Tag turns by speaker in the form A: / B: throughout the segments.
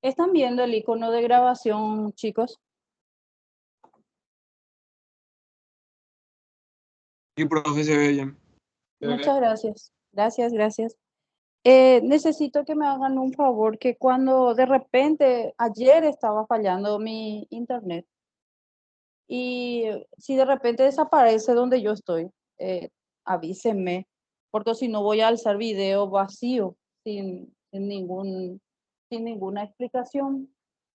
A: ¿Están viendo el icono de grabación, chicos?
B: Sí, profe, se ve bien.
A: Muchas gracias. Gracias. Necesito que me hagan un favor, que cuando de repente, ayer estaba fallando mi internet y si de repente desaparece donde yo estoy, avísenme, porque si no voy a alzar video vacío, sin ninguna explicación.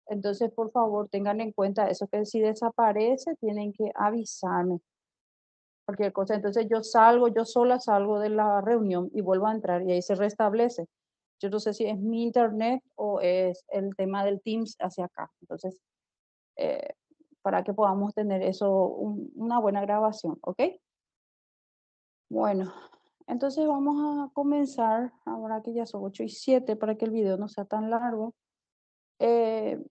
A: Entonces, por favor, tengan en cuenta eso, que si desaparece, tienen que avisarme. Cualquier cosa. Entonces yo sola salgo de la reunión y vuelvo a entrar y ahí se restablece. Yo no sé si es mi internet o es el tema del Teams hacia acá. Entonces, eh, para que podamos tener eso, una buena grabación, ¿ok? Bueno, entonces vamos a comenzar, ahora que ya son 8:07, para que el video no sea tan largo. Eh,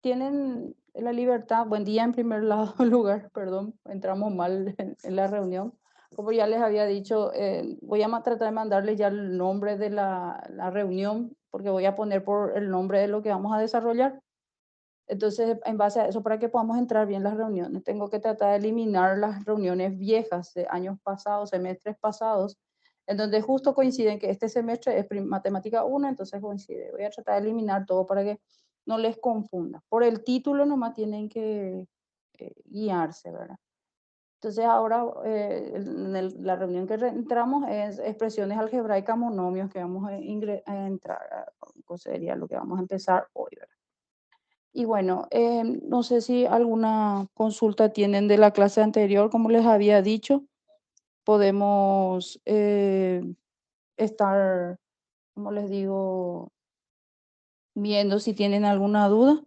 A: Tienen la libertad, buen día en primer lugar, perdón, entramos mal en la reunión. Como ya les había dicho, voy a tratar de mandarles ya el nombre de la reunión, porque voy a poner por el nombre de lo que vamos a desarrollar. Entonces, en base a eso, para que podamos entrar bien las reuniones, tengo que tratar de eliminar las reuniones viejas de años pasados, semestres pasados, en donde justo coinciden que este semestre es matemática 1, entonces coincide. Voy a tratar de eliminar todo para que no les confunda. Por el título nomás tienen que guiarse, ¿verdad? Entonces ahora la reunión que entramos es expresiones algebraicas monomios que vamos a entrar, sería lo que vamos a empezar hoy, ¿verdad? Y bueno, no sé si alguna consulta tienen de la clase anterior, como les había dicho, podemos estar, como les digo, viendo si tienen alguna duda.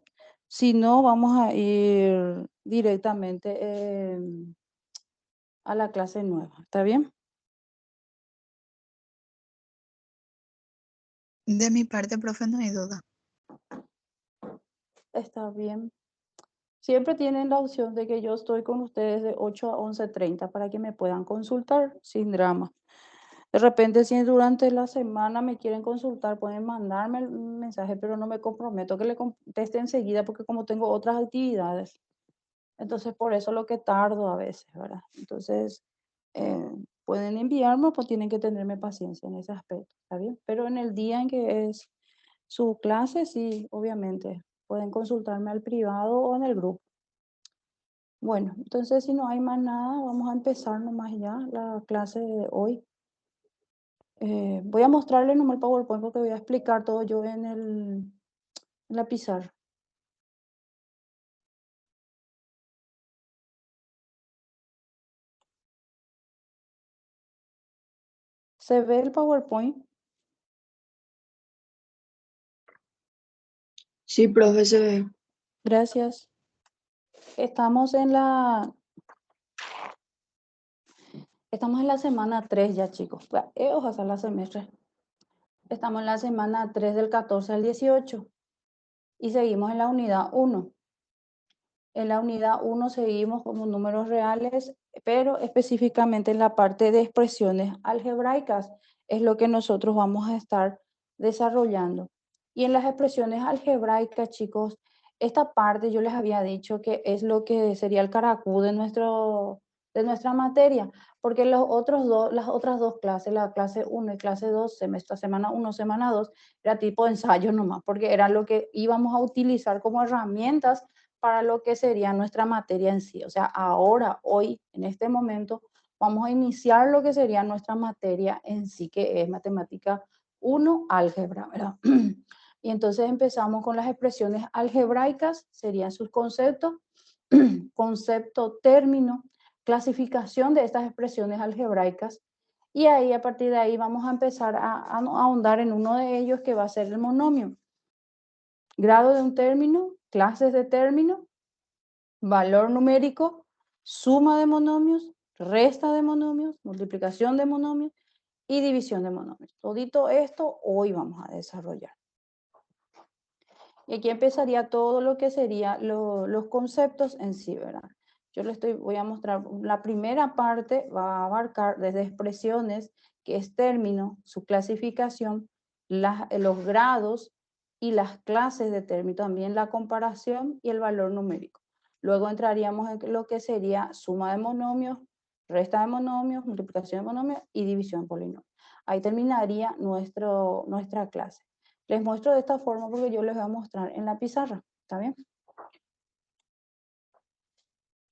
A: Si no, vamos a ir directamente a la clase nueva. ¿Está bien?
C: De mi parte, profe, no hay duda.
A: Está bien. Siempre tienen la opción de que yo estoy con ustedes de 8 a 11:30 para que me puedan consultar sin drama. De repente, si durante la semana me quieren consultar, pueden mandarme el mensaje, pero no me comprometo que le conteste enseguida porque como tengo otras actividades. Entonces, por eso lo que tardo a veces, ¿verdad? Entonces, pueden enviarme, pues tienen que tenerme paciencia en ese aspecto, ¿está bien? Pero en el día en que es su clase, sí, obviamente, pueden consultarme al privado o en el grupo. Bueno, entonces si no hay más nada, vamos a empezar nomás ya la clase de hoy. Voy a mostrarle nomás el PowerPoint porque voy a explicar todo yo en la pizarra. ¿Se ve el PowerPoint?
D: Sí, profe, se ve.
A: Gracias. Estamos en la semana 3 ya, chicos. Ojalá la semestre. Estamos en la semana 3 del 14 al 18 y seguimos en la unidad 1. En la unidad 1 seguimos como números reales, pero específicamente en la parte de expresiones algebraicas es lo que nosotros vamos a estar desarrollando. Y en las expresiones algebraicas, chicos, esta parte yo les había dicho que es lo que sería el caracú de nuestra materia, porque las otras dos clases, la clase 1 y clase 2, semana 1, semana 2, era tipo ensayo nomás, porque era lo que íbamos a utilizar como herramientas para lo que sería nuestra materia en sí. O sea, ahora, hoy, en este momento, vamos a iniciar lo que sería nuestra materia en sí, que es matemática 1, álgebra, ¿verdad? Y entonces empezamos con las expresiones algebraicas, serían sus conceptos, concepto, término, clasificación de estas expresiones algebraicas. Y ahí, a partir de ahí, vamos a empezar a ahondar en uno de ellos, que va a ser el monomio. Grado de un término, clases de término, valor numérico, suma de monomios, resta de monomios, multiplicación de monomios y división de monomios. Todito esto hoy vamos a desarrollar. Y aquí empezaría todo lo que sería los conceptos en sí, ¿verdad? Yo voy a mostrar, la primera parte va a abarcar desde expresiones, que es término, su clasificación, los grados, y las clases de término, también la comparación y el valor numérico. Luego entraríamos en lo que sería suma de monomios, resta de monomios, multiplicación de monomios y división de polinomios. Ahí terminaría nuestra clase. Les muestro de esta forma porque yo les voy a mostrar en la pizarra. ¿Está bien?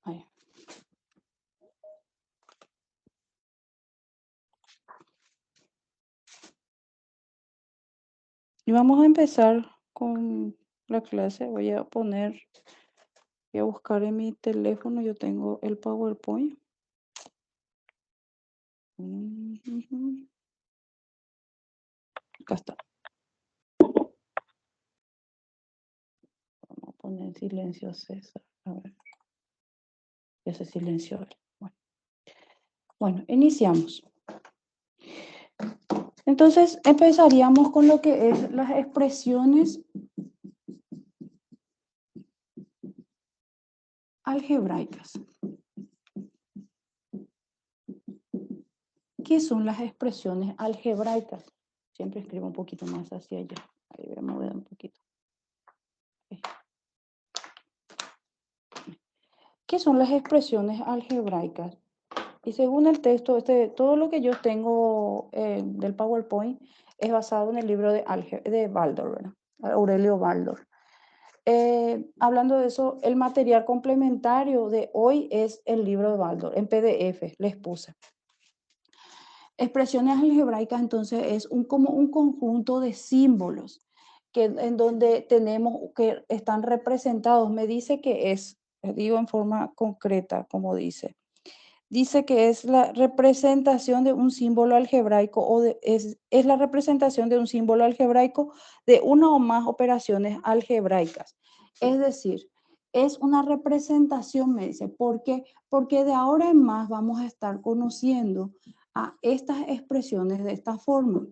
A: Ahí. Y vamos a empezar con la clase. Voy a buscar en mi teléfono, yo tengo el PowerPoint. Acá está. Vamos a poner en silencio César. A ver. Ya se silenció. Bueno, iniciamos. Entonces empezaríamos con lo que es las expresiones algebraicas. ¿Qué son las expresiones algebraicas? Siempre escribo un poquito más hacia allá. Ahí voy a mover un poquito. ¿Qué son las expresiones algebraicas? Y según el texto, todo lo que yo tengo del PowerPoint es basado en el libro de Baldor, ¿verdad? Aurelio Baldor. Hablando de eso, el material complementario de hoy es el libro de Baldor, en PDF, les puse. Expresiones algebraicas, entonces, es como un conjunto de símbolos en donde tenemos que están representados. Me dice que es, digo en forma concreta, como dice. Dice que es la representación de un símbolo algebraico es la representación de un símbolo algebraico de una o más operaciones algebraicas. Es decir, es una representación, me dice. ¿Por qué? Porque de ahora en más vamos a estar conociendo a estas expresiones de esta forma.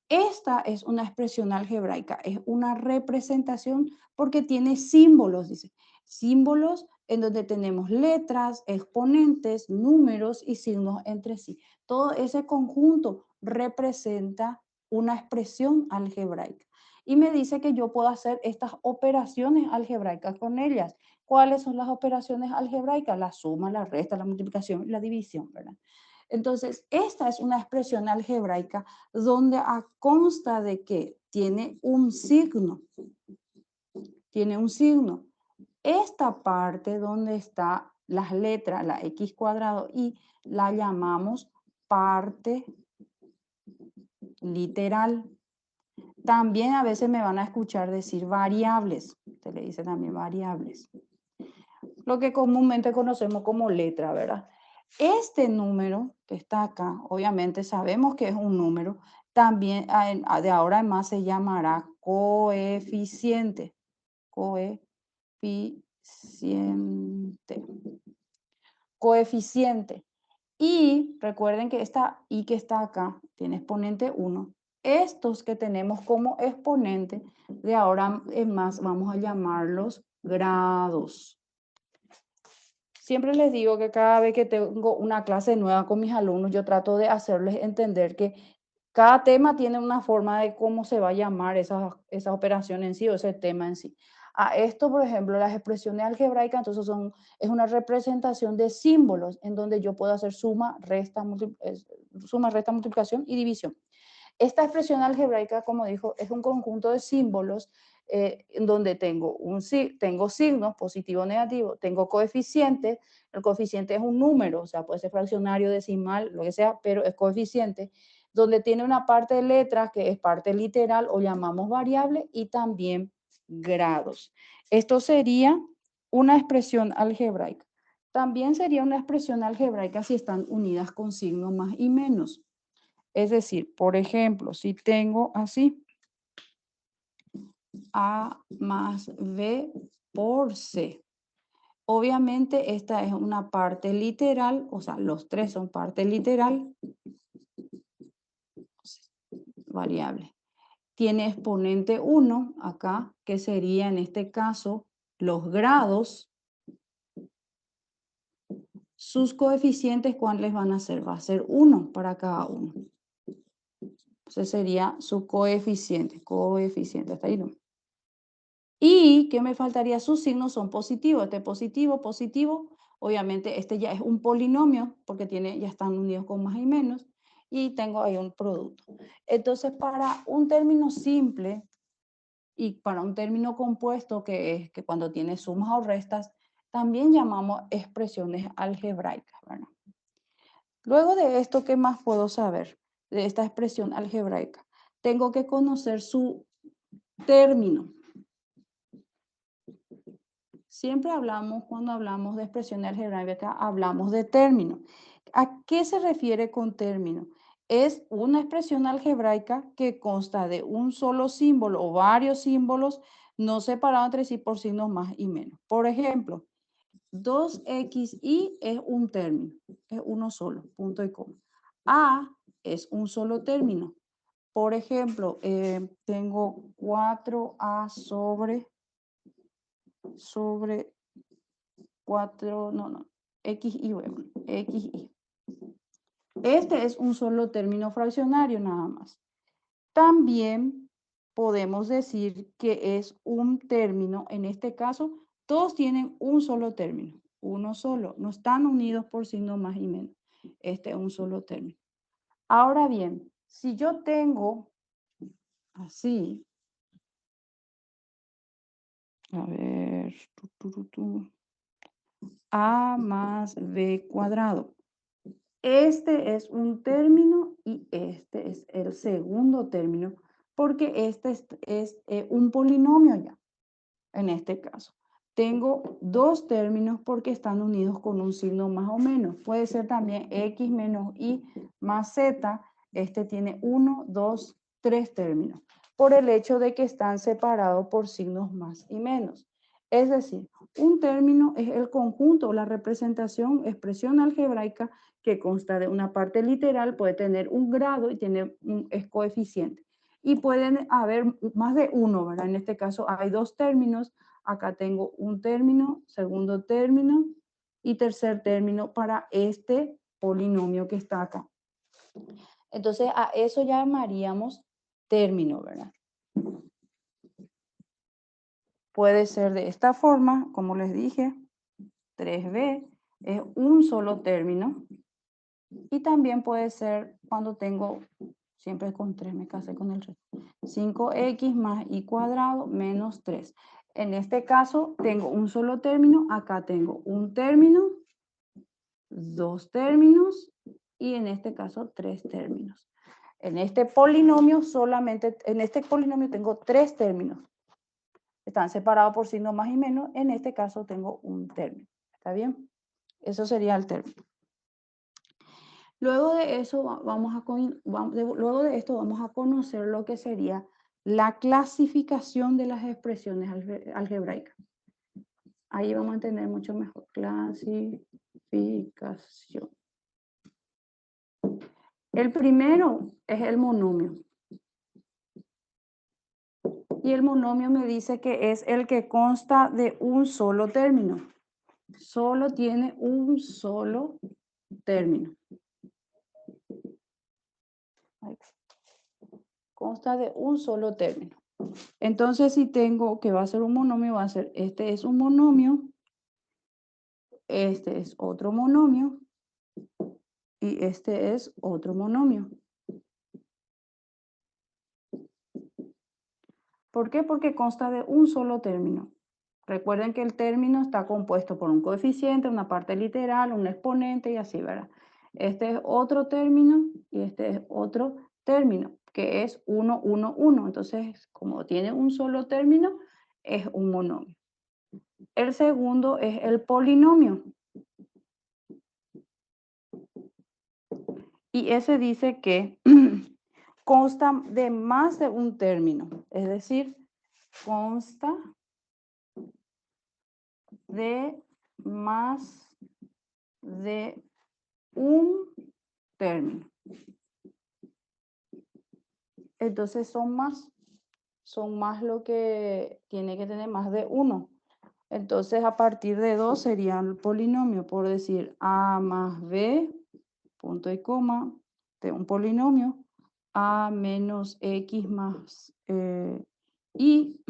A: Esta es una expresión algebraica, es una representación porque tiene símbolos, dice. Símbolos en donde tenemos letras, exponentes, números y signos entre sí. Todo ese conjunto representa una expresión algebraica. Y me dice que yo puedo hacer estas operaciones algebraicas con ellas. ¿Cuáles son las operaciones algebraicas? La suma, la resta, la multiplicación y la división, ¿verdad? Entonces, esta es una expresión algebraica donde consta de que tiene un signo. Tiene un signo. Esta parte donde está las letras, la x cuadrado, y la llamamos parte literal. También a veces me van a escuchar decir variables. Se le dice también variables. Lo que comúnmente conocemos como letra, ¿verdad? Este número que está acá, obviamente sabemos que es un número, también de ahora en más se llamará coeficiente. Coeficiente. Y recuerden que esta y que está acá tiene exponente 1. Estos que tenemos como exponente, de ahora en más vamos a llamarlos grados. Siempre les digo que cada vez que tengo una clase nueva con mis alumnos, yo trato de hacerles entender que cada tema tiene una forma de cómo se va a llamar esa operación en sí o ese tema en sí. A esto, por ejemplo, las expresiones algebraicas, entonces es una representación de símbolos en donde yo puedo hacer suma, resta, multiplicación y división. Esta expresión algebraica, como dijo, es un conjunto de símbolos en donde tengo signos, positivo o negativo, tengo coeficientes. El coeficiente es un número, o sea, puede ser fraccionario, decimal, lo que sea, pero es coeficiente, donde tiene una parte de letras que es parte literal o llamamos variable y también grados. Esto sería una expresión algebraica. También sería una expresión algebraica si están unidas con signos más y menos. Es decir, por ejemplo, si tengo así, A más B por C. Obviamente esta es una parte literal, o sea, los tres son parte literal, variable. Tiene exponente 1 acá, que sería en este caso los grados. Sus coeficientes, ¿cuáles van a ser? Va a ser 1 para cada uno. Entonces sería su coeficiente, hasta ahí no. Y que me faltaría, sus signos son positivos. Este positivo, positivo. Obviamente este ya es un polinomio porque ya están unidos con más y menos. Y tengo ahí un producto. Entonces, para un término simple y para un término compuesto, que es que cuando tiene sumas o restas, también llamamos expresiones algebraicas, ¿verdad? Luego de esto, ¿qué más puedo saber de esta expresión algebraica? Tengo que conocer su término. Siempre hablamos, cuando hablamos de expresión algebraica, hablamos de término. ¿A qué se refiere con término? Es una expresión algebraica que consta de un solo símbolo o varios símbolos no separados entre sí por signos más y menos. Por ejemplo, 2xy es un término, es uno solo, punto y coma. A es un solo término. Por ejemplo, tengo 4a sobre 4, xy, bueno, xy. Este es un solo término fraccionario nada más. También podemos decir que es un término, en este caso, todos tienen un solo término, uno solo, no están unidos por signos más y menos. Este es un solo término. Ahora bien, si yo tengo así, a ver, a más b cuadrado. Este es un término y este es el segundo término, porque este es un polinomio ya, en este caso. Tengo dos términos porque están unidos con un signo más o menos. Puede ser también x menos y más z. Este tiene 1, 2, 3 términos, por el hecho de que están separados por signos más y menos. Es decir, un término es el conjunto, la representación, expresión algebraica que consta de una parte literal, puede tener un grado y es coeficiente. Y pueden haber más de uno, ¿verdad? En este caso hay dos términos. Acá tengo un término, segundo término y tercer término para este polinomio que está acá. Entonces, a eso llamaríamos término, ¿verdad? Puede ser de esta forma, como les dije, 3b es un solo término. Y también puede ser cuando tengo, siempre con 3, me casé con el 3, 5x más y cuadrado menos 3. En este caso tengo un solo término, acá tengo un término, dos términos y en este caso 3 términos. En este polinomio tengo 3 términos. Están separados por signos más y menos, en este caso tengo un término. ¿Está bien? Eso sería el término. Luego de esto vamos a conocer lo que sería la clasificación de las expresiones algebraicas. Ahí vamos a entender mucho mejor. Clasificación. El primero es el monomio. Y el monomio me dice que es el que consta de un solo término. Solo tiene un solo término. Consta de un solo término. Entonces, si tengo que va a ser un monomio, va a ser, este es un monomio, este es otro monomio y este es otro monomio. ¿Por qué? Porque consta de un solo término. Recuerden que el término está compuesto por un coeficiente, una parte literal, un exponente y así, ¿verdad? Este es otro término y este es otro término, que es 1, 1, 1. Entonces, como tiene un solo término, es un monomio. El segundo es el polinomio. Y ese dice que consta de más de un término. Es decir, consta de más de un término. Entonces son más lo que tiene que tener más de uno. Entonces a partir de 2 sería el polinomio, por decir a más b, punto y coma, de un polinomio, a menos x más y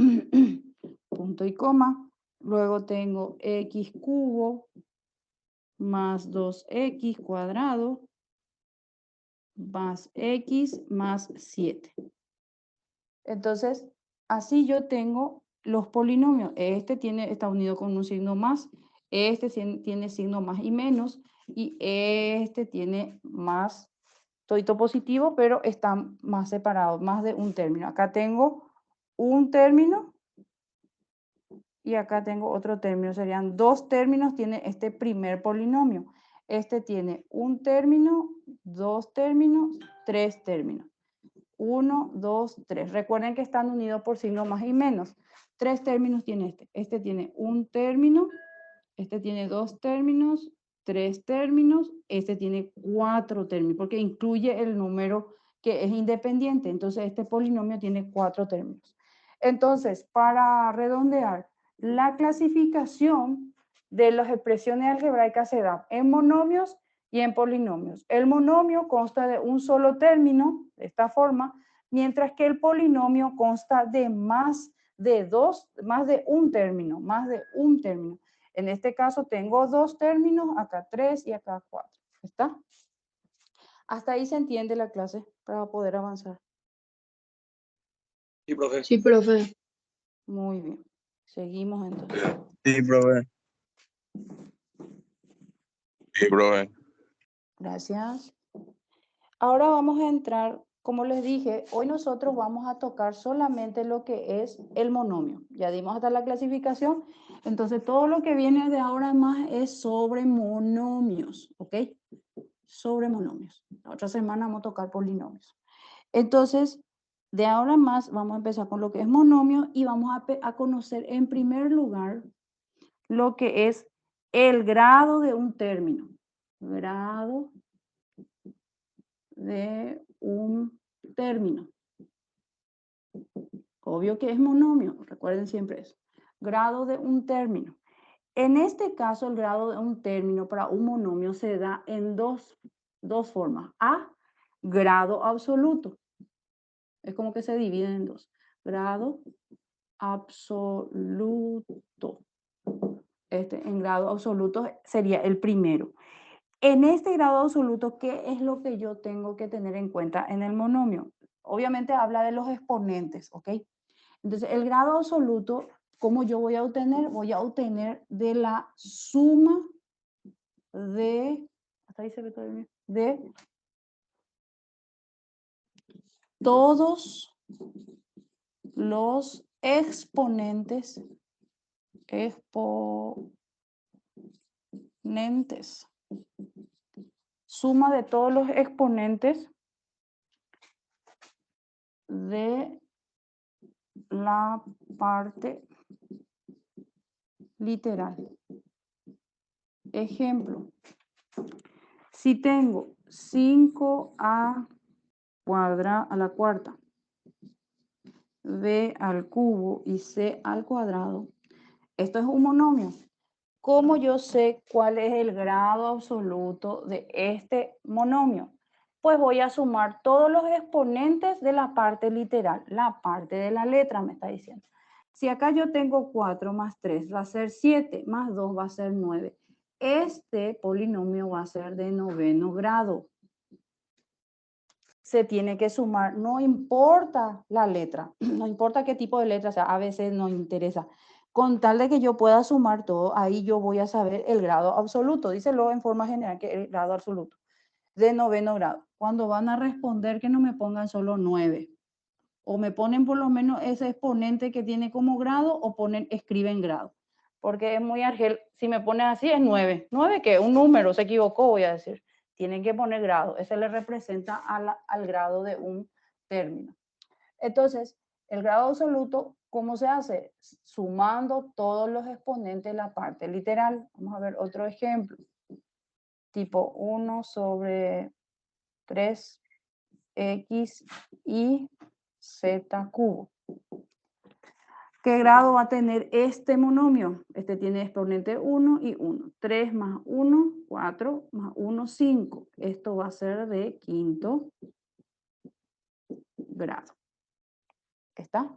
A: punto y coma. Luego tengo x cubo más 2x cuadrado más x más 7. Entonces, así yo tengo los polinomios. Este está unido con un signo más, este tiene signo más y menos, y este tiene más todito positivo, pero están más separados, más de un término. Acá tengo un término y acá tengo otro término. Serían dos términos, tiene este primer polinomio. Este tiene un término, dos términos, tres términos. 1, 2, 3. Recuerden que están unidos por signo más y menos. Tres términos tiene este. Este tiene un término, este tiene dos términos, tres términos, este tiene cuatro términos, porque incluye el número que es independiente. Entonces, este polinomio tiene cuatro términos. Entonces, para redondear, la clasificación de las expresiones algebraicas se da en monomios y en polinomios. El monomio consta de un solo término, de esta forma, mientras que el polinomio consta de más de un término, En este caso tengo dos términos, acá 3 y acá 4. ¿Está? Hasta ahí se entiende la clase para poder avanzar.
B: Sí, profe.
C: Sí, profe.
A: Muy bien. Seguimos entonces.
B: Sí, profe. Sí, profe.
A: Gracias. Ahora vamos a entrar, como les dije, hoy nosotros vamos a tocar solamente lo que es el monomio. Ya dimos hasta la clasificación, entonces todo lo que viene de ahora más es sobre monomios, ¿ok? Sobre monomios. La otra semana vamos a tocar polinomios. Entonces, de ahora más vamos a empezar con lo que es monomio y vamos a conocer en primer lugar lo que es el grado de un término. Grado de un término. Obvio que es monomio, recuerden siempre eso. Grado de un término. En este caso, el grado de un término para un monomio se da en dos formas. A, grado absoluto. Es como que se dividen en dos. Grado absoluto. En grado absoluto sería el primero. En este grado absoluto, ¿qué es lo que yo tengo que tener en cuenta en el monomio? Obviamente habla de los exponentes, ¿ok? Entonces, el grado absoluto, ¿cómo yo voy a obtener? Voy a obtener de la suma de, hasta ahí se ve todo bien, de todos los exponentes, suma de todos los exponentes de la parte literal. Ejemplo, si tengo 5a cuadrada a la cuarta, b al cubo y c al cuadrado, esto es un monomio. ¿Cómo yo sé cuál es el grado absoluto de este monomio? Pues voy a sumar todos los exponentes de la parte literal, la parte de la letra me está diciendo. Si acá yo tengo 4 más 3 va a ser 7, más 2 va a ser 9. Este polinomio va a ser de noveno grado. Se tiene que sumar, no importa la letra, no importa qué tipo de letra, o sea, a veces no interesa. Con tal de que yo pueda sumar todo, ahí yo voy a saber el grado absoluto. Díselo en forma general que el grado absoluto de noveno grado. Cuando van a responder que no me pongan solo 9. O me ponen por lo menos ese exponente que tiene como grado o escriben grado. Porque es muy argel. Si me ponen así es 9. ¿9 qué? Un número, se equivocó, voy a decir. Tienen que poner grado. Ese le representa al grado de un término. Entonces, el grado absoluto, ¿cómo se hace? Sumando todos los exponentes de la parte literal. Vamos a ver otro ejemplo. Tipo 1 sobre 3x y z cubo. ¿Qué grado va a tener este monomio? Este tiene exponente 1 y 1. 3 más 1, 4 más 1, 5. Esto va a ser de quinto grado. ¿Está?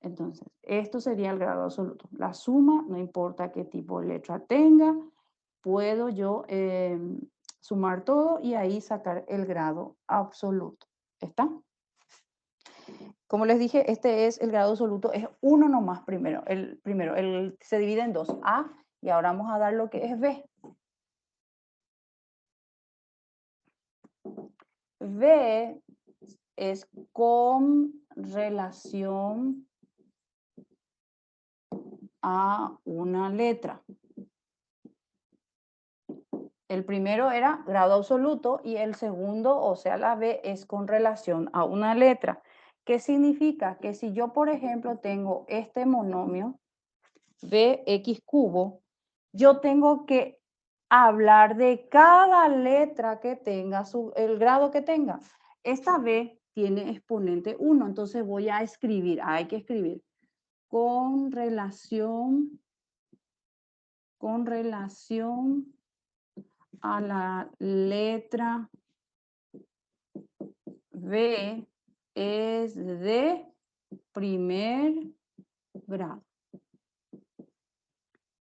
A: Entonces, esto sería el grado absoluto. La suma, no importa qué tipo de letra tenga, puedo yo sumar todo y ahí sacar el grado absoluto. ¿Está? Como les dije, este es el grado absoluto, es uno nomás primero. Se divide en dos, A, y ahora vamos a dar lo que es B. B es con relación a una letra. El primero era grado absoluto y el segundo, o sea, la B, es con relación a una letra. ¿Qué significa? Que si yo, por ejemplo, tengo este monomio, bx cubo, yo tengo que hablar de cada letra que tenga, el grado que tenga. Esta B tiene exponente 1, entonces voy a escribir, hay que escribir, con relación a la letra B es de primer grado.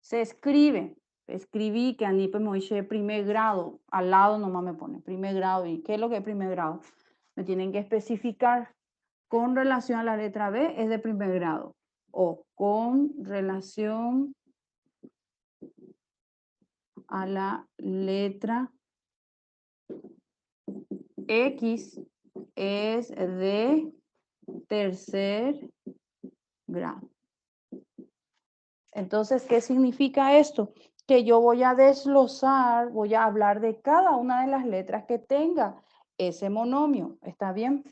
A: Se escribe, escribí que Anipe Moishe primer grado, al lado nomás me pone primer grado. ¿Y qué es lo que es primer grado? Me tienen que especificar con relación a la letra B es de primer grado o con relación a la letra X es de tercer grado. Entonces, ¿qué significa esto? Que yo voy a desglosar, voy a hablar de cada una de las letras que tenga ese monomio. ¿Está bien?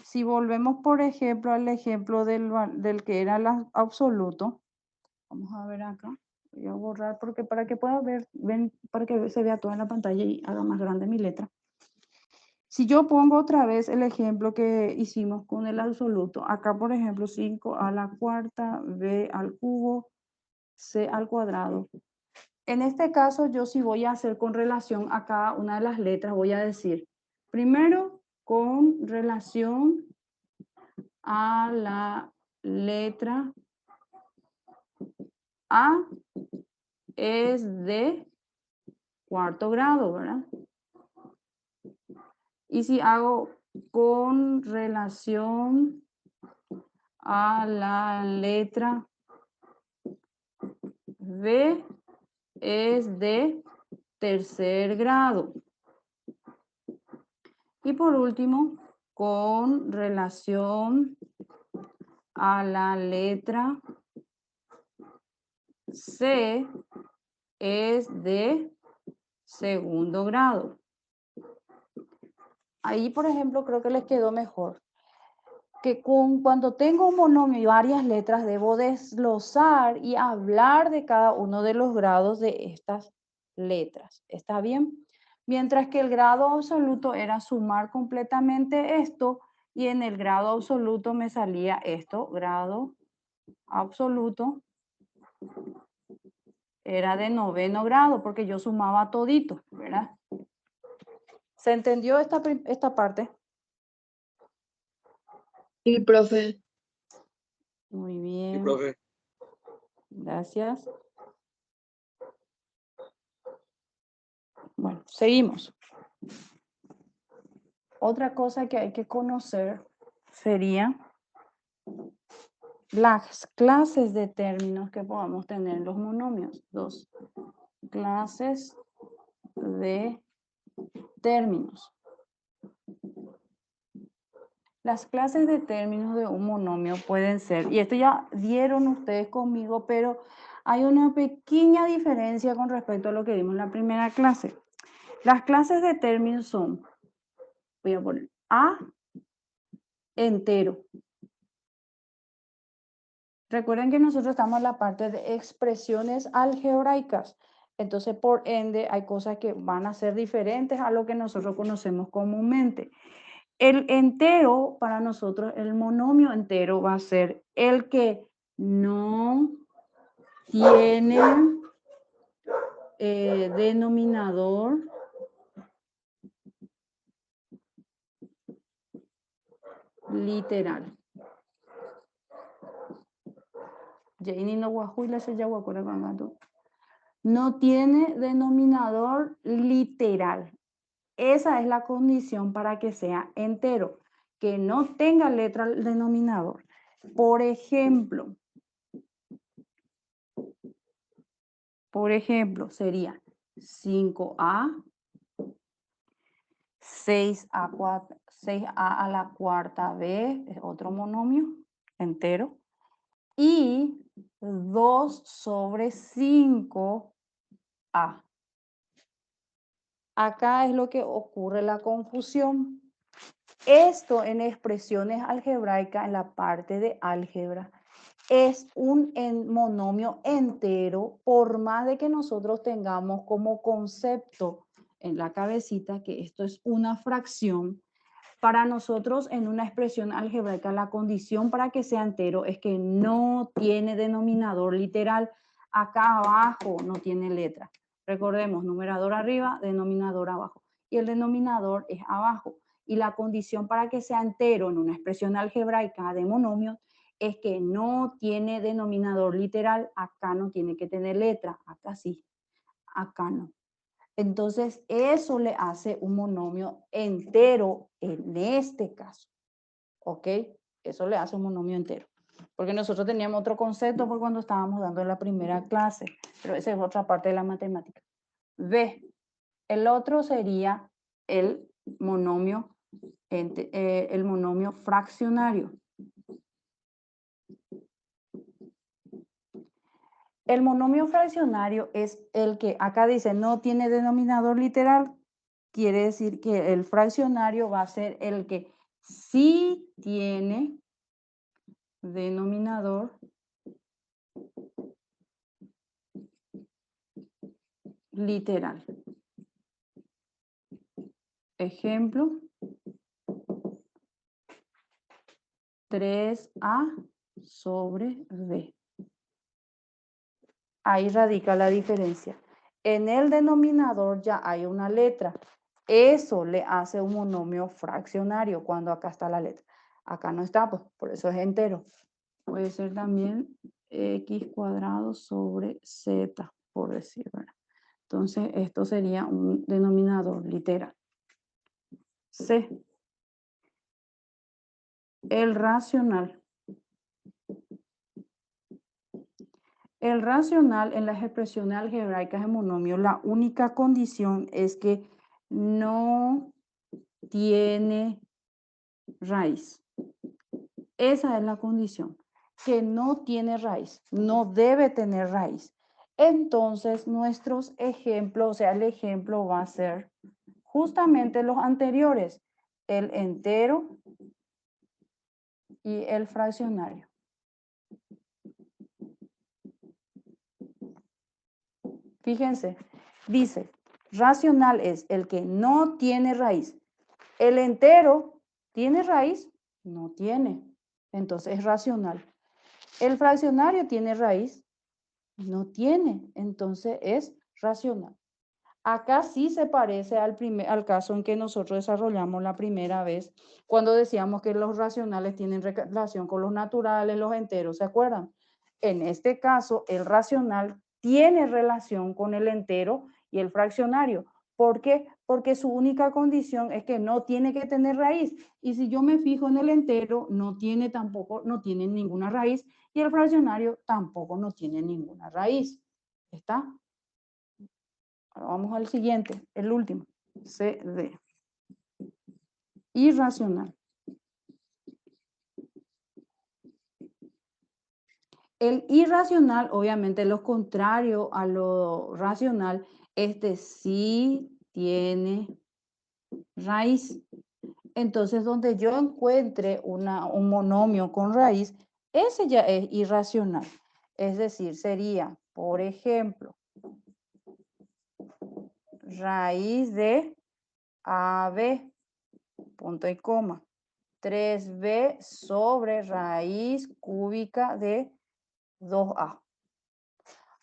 A: Si volvemos, por ejemplo, al ejemplo del que era el absoluto, vamos a ver acá. Voy a borrar porque para que pueda ver, para que se vea toda en la pantalla y haga más grande mi letra. Si yo pongo otra vez el ejemplo que hicimos con el absoluto, acá por ejemplo 5 a la cuarta, b al cubo, c al cuadrado. En este caso yo sí voy a hacer con relación a cada una de las letras, voy a decir, primero con relación a la letra A es de cuarto grado, ¿verdad? Y si hago con relación a la letra B es de tercer grado. Y por último, con relación a la letra C es de segundo grado. Ahí, por ejemplo, creo que les quedó mejor. Que cuando tengo un monomio y varias letras, debo desglosar y hablar de cada uno de los grados de estas letras. ¿Está bien? Mientras que el grado absoluto era sumar completamente esto y en el grado absoluto me salía esto, grado absoluto era de noveno grado porque yo sumaba todito, ¿verdad? ¿Se entendió esta parte?
C: Sí, profe.
A: Muy
B: Sí,
A: bien.
B: profe.
A: Gracias. Bueno, seguimos. Otra cosa que hay que conocer sería las clases de términos que podamos tener en los monomios. Dos clases de términos. Las clases de términos de un monomio pueden ser, y esto ya dieron ustedes conmigo, pero hay una pequeña diferencia con respecto a lo que vimos en la primera clase. Las clases de términos son, voy a poner A entero. Recuerden que nosotros estamos en la parte de expresiones algebraicas. Entonces, por ende, hay cosas que van a ser diferentes a lo que nosotros conocemos comúnmente. El entero, para nosotros, el monomio entero va a ser el que no tiene denominador literal. no tiene denominador literal. Esa es la condición para que sea entero, que no tenga letra al denominador. Por ejemplo, sería 5a, 6a a la cuarta b, es otro monomio entero, y 2 sobre 5a. Acá es lo que ocurre la confusión. Esto en expresiones algebraicas, en la parte de álgebra, es un monomio entero, por más de que nosotros tengamos como concepto en la cabecita que esto es una fracción. Para nosotros en una expresión algebraica la condición para que sea entero es que no tiene denominador literal. Acá abajo no tiene letra. Recordemos, numerador arriba, denominador abajo. Y el denominador es abajo. Y la condición para que sea entero en una expresión algebraica de monomios es que no tiene denominador literal. Acá no tiene que tener letra. Acá sí. Acá no. Entonces, eso le hace un monomio entero en este caso. ¿Ok? Eso le hace un monomio entero. Porque nosotros teníamos otro concepto por cuando estábamos dando la primera clase. Pero esa es otra parte de la matemática. B. El otro sería el monomio fraccionario. El monomio fraccionario es el que acá dice no tiene denominador literal. Quiere decir que el fraccionario va a ser el que sí tiene denominador literal. Ejemplo, 3a sobre b. Ahí radica la diferencia. En el denominador ya hay una letra. Eso le hace un monomio fraccionario cuando acá está la letra. Acá no está, pues por eso es entero. Puede ser también x cuadrado sobre z, por decir, ¿verdad? Entonces, esto sería un denominador literal. C. El racional. El racional en las expresiones algebraicas de monomio, la única condición es que no tiene raíz. Esa es la condición, que no tiene raíz, no debe tener raíz. Entonces, nuestros ejemplos, o sea, el ejemplo va a ser justamente los anteriores, el entero y el fraccionario. Fíjense, dice, racional es el que no tiene raíz. El entero tiene raíz, no tiene. Entonces es racional. El fraccionario tiene raíz, no tiene. Entonces es racional. Acá sí se parece al caso en que nosotros desarrollamos la primera vez, cuando decíamos que los racionales tienen relación con los naturales, los enteros, ¿se acuerdan? En este caso, el racional tiene relación con el entero y el fraccionario. ¿Por qué? Porque su única condición es que no tiene que tener raíz. Y si yo me fijo en el entero, no tiene ninguna raíz, y el fraccionario tampoco no tiene ninguna raíz. ¿Está? Ahora vamos al siguiente, el último, CD. Irracional. El irracional, obviamente, lo contrario a lo racional, este sí tiene raíz. Entonces, donde yo encuentre un monomio con raíz, ese ya es irracional. Es decir, sería, por ejemplo, raíz de AB, punto y coma, 3b sobre raíz cúbica de 2a.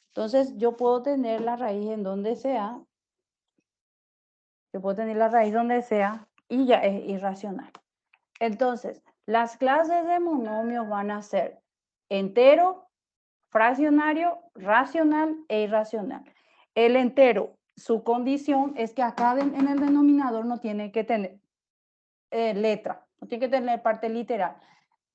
A: Entonces, yo puedo tener la raíz en donde sea. Yo puedo tener la raíz donde sea y ya es irracional. Entonces, las clases de monomios van a ser entero, fraccionario, racional e irracional. El entero, su condición es que acá en el denominador no tiene que tener letra, no tiene que tener parte literal.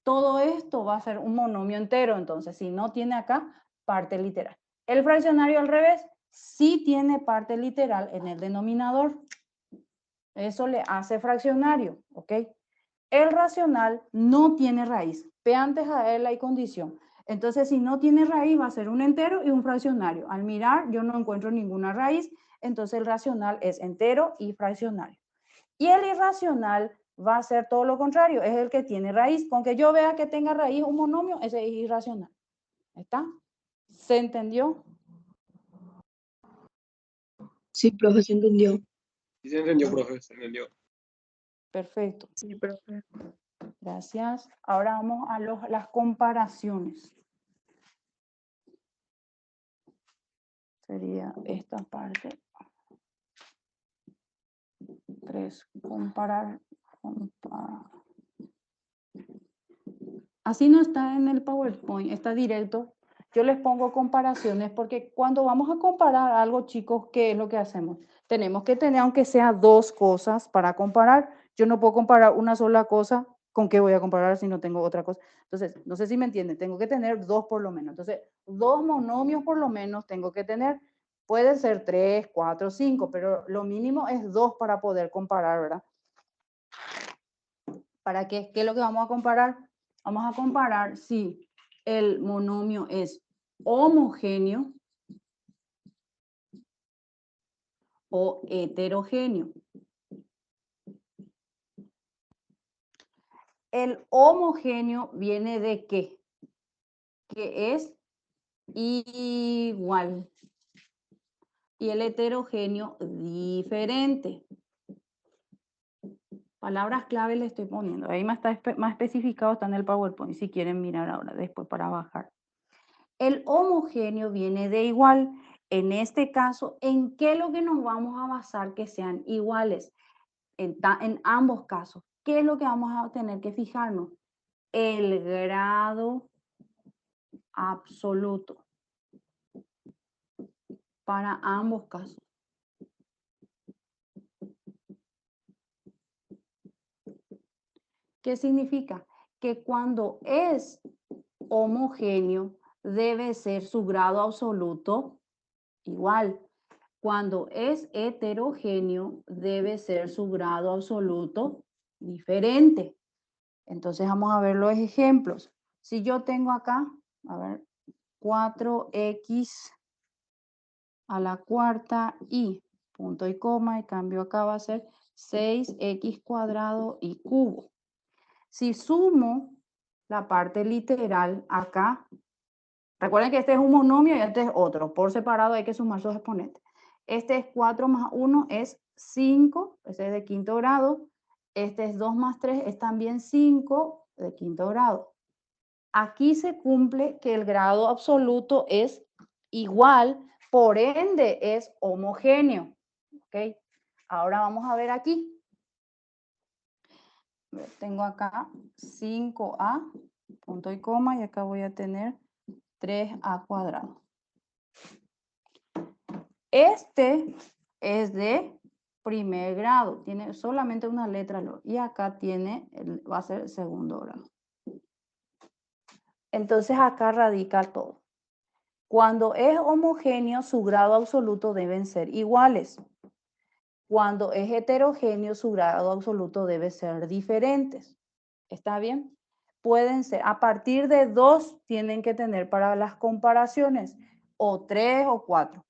A: Todo esto va a ser un monomio entero, entonces si no tiene acá parte literal. El fraccionario al revés sí tiene parte literal en el denominador. Eso le hace fraccionario, ¿ok? El racional no tiene raíz. P antes a él hay condición. Entonces, si no tiene raíz, va a ser un entero y un fraccionario. Al mirar, yo no encuentro ninguna raíz, entonces el racional es entero y fraccionario. Y el irracional va a ser todo lo contrario, es el que tiene raíz. Con que yo vea que tenga raíz un monomio, ese es irracional. ¿Está? ¿Se entendió?
D: Sí, profe, se entendió.
E: Sí se entendió, profe, se entendió.
A: Perfecto.
C: Sí, profe.
A: Gracias. Ahora vamos a las comparaciones. Sería esta parte. 3. Comparar. Así no está en el PowerPoint, está directo. Yo les pongo comparaciones porque cuando vamos a comparar algo, chicos, ¿qué es lo que hacemos? Tenemos que tener, aunque sea 2 cosas para comparar. Yo no puedo comparar una sola cosa. ¿Con qué voy a comparar si no tengo otra cosa? Entonces, no sé si me entienden, tengo que tener 2 por lo menos. Entonces, 2 monomios por lo menos tengo que tener. Pueden ser 3, 4, 5, pero lo mínimo es 2 para poder comparar, ¿verdad? ¿Para qué? ¿Qué es lo que vamos a comparar? Vamos a comparar si el monomio es homogéneo o heterogéneo. El homogéneo viene de qué? Que es igual. Y el heterogéneo diferente. Palabras clave le estoy poniendo. Ahí más especificado, está en el PowerPoint, si quieren mirar ahora, después para bajar. El homogéneo viene de igual. En este caso, ¿en qué es lo que nos vamos a basar que sean iguales? En ambos casos. ¿Qué es lo que vamos a tener que fijarnos? El grado absoluto para ambos casos. ¿Qué significa? Que cuando es homogéneo, debe ser su grado absoluto igual. Cuando es heterogéneo, debe ser su grado absoluto diferente. Entonces vamos a ver los ejemplos. Si yo tengo acá, a ver, 4x a la cuarta y punto y coma, y cambio acá va a ser 6x cuadrado y cubo. Si sumo la parte literal acá, recuerden que este es un monomio y este es otro. Por separado hay que sumar sus exponentes. Este es 4 más 1 es 5, ese es de quinto grado. Este es 2 más 3 es también 5 de quinto grado. Aquí se cumple que el grado absoluto es igual, por ende es homogéneo. ¿Ok? Ahora vamos a ver aquí. Tengo acá 5a, punto y coma, y acá voy a tener 3a cuadrado. Este es de primer grado, tiene solamente una letra, y acá tiene, va a ser segundo grado. Entonces acá radica todo. Cuando es homogéneo, su grado absoluto deben ser iguales. Cuando es heterogéneo, su grado absoluto debe ser diferentes. ¿Está bien? Pueden ser, a partir de 2 tienen que tener para las comparaciones, o 3 o 4.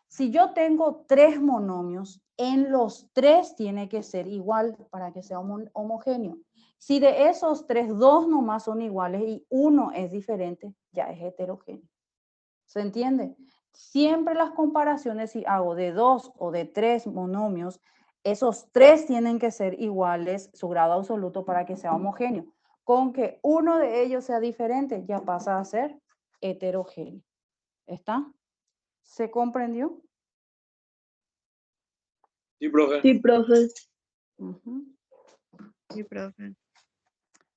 A: Si yo tengo 3 monomios, en los 3 tiene que ser igual para que sea homogéneo. Si de esos 3, 2 nomás son iguales y 1 es diferente, ya es heterogéneo. ¿Se entiende? Siempre las comparaciones, si hago de 2 o de 3 monomios, esos 3 tienen que ser iguales, su grado absoluto, para que sea homogéneo. Con que uno de ellos sea diferente, ya pasa a ser heterogéneo. ¿Está? ¿Se comprendió?
E: Sí, profe.
D: Sí, profe.
A: Uh-huh.
C: Sí, profe.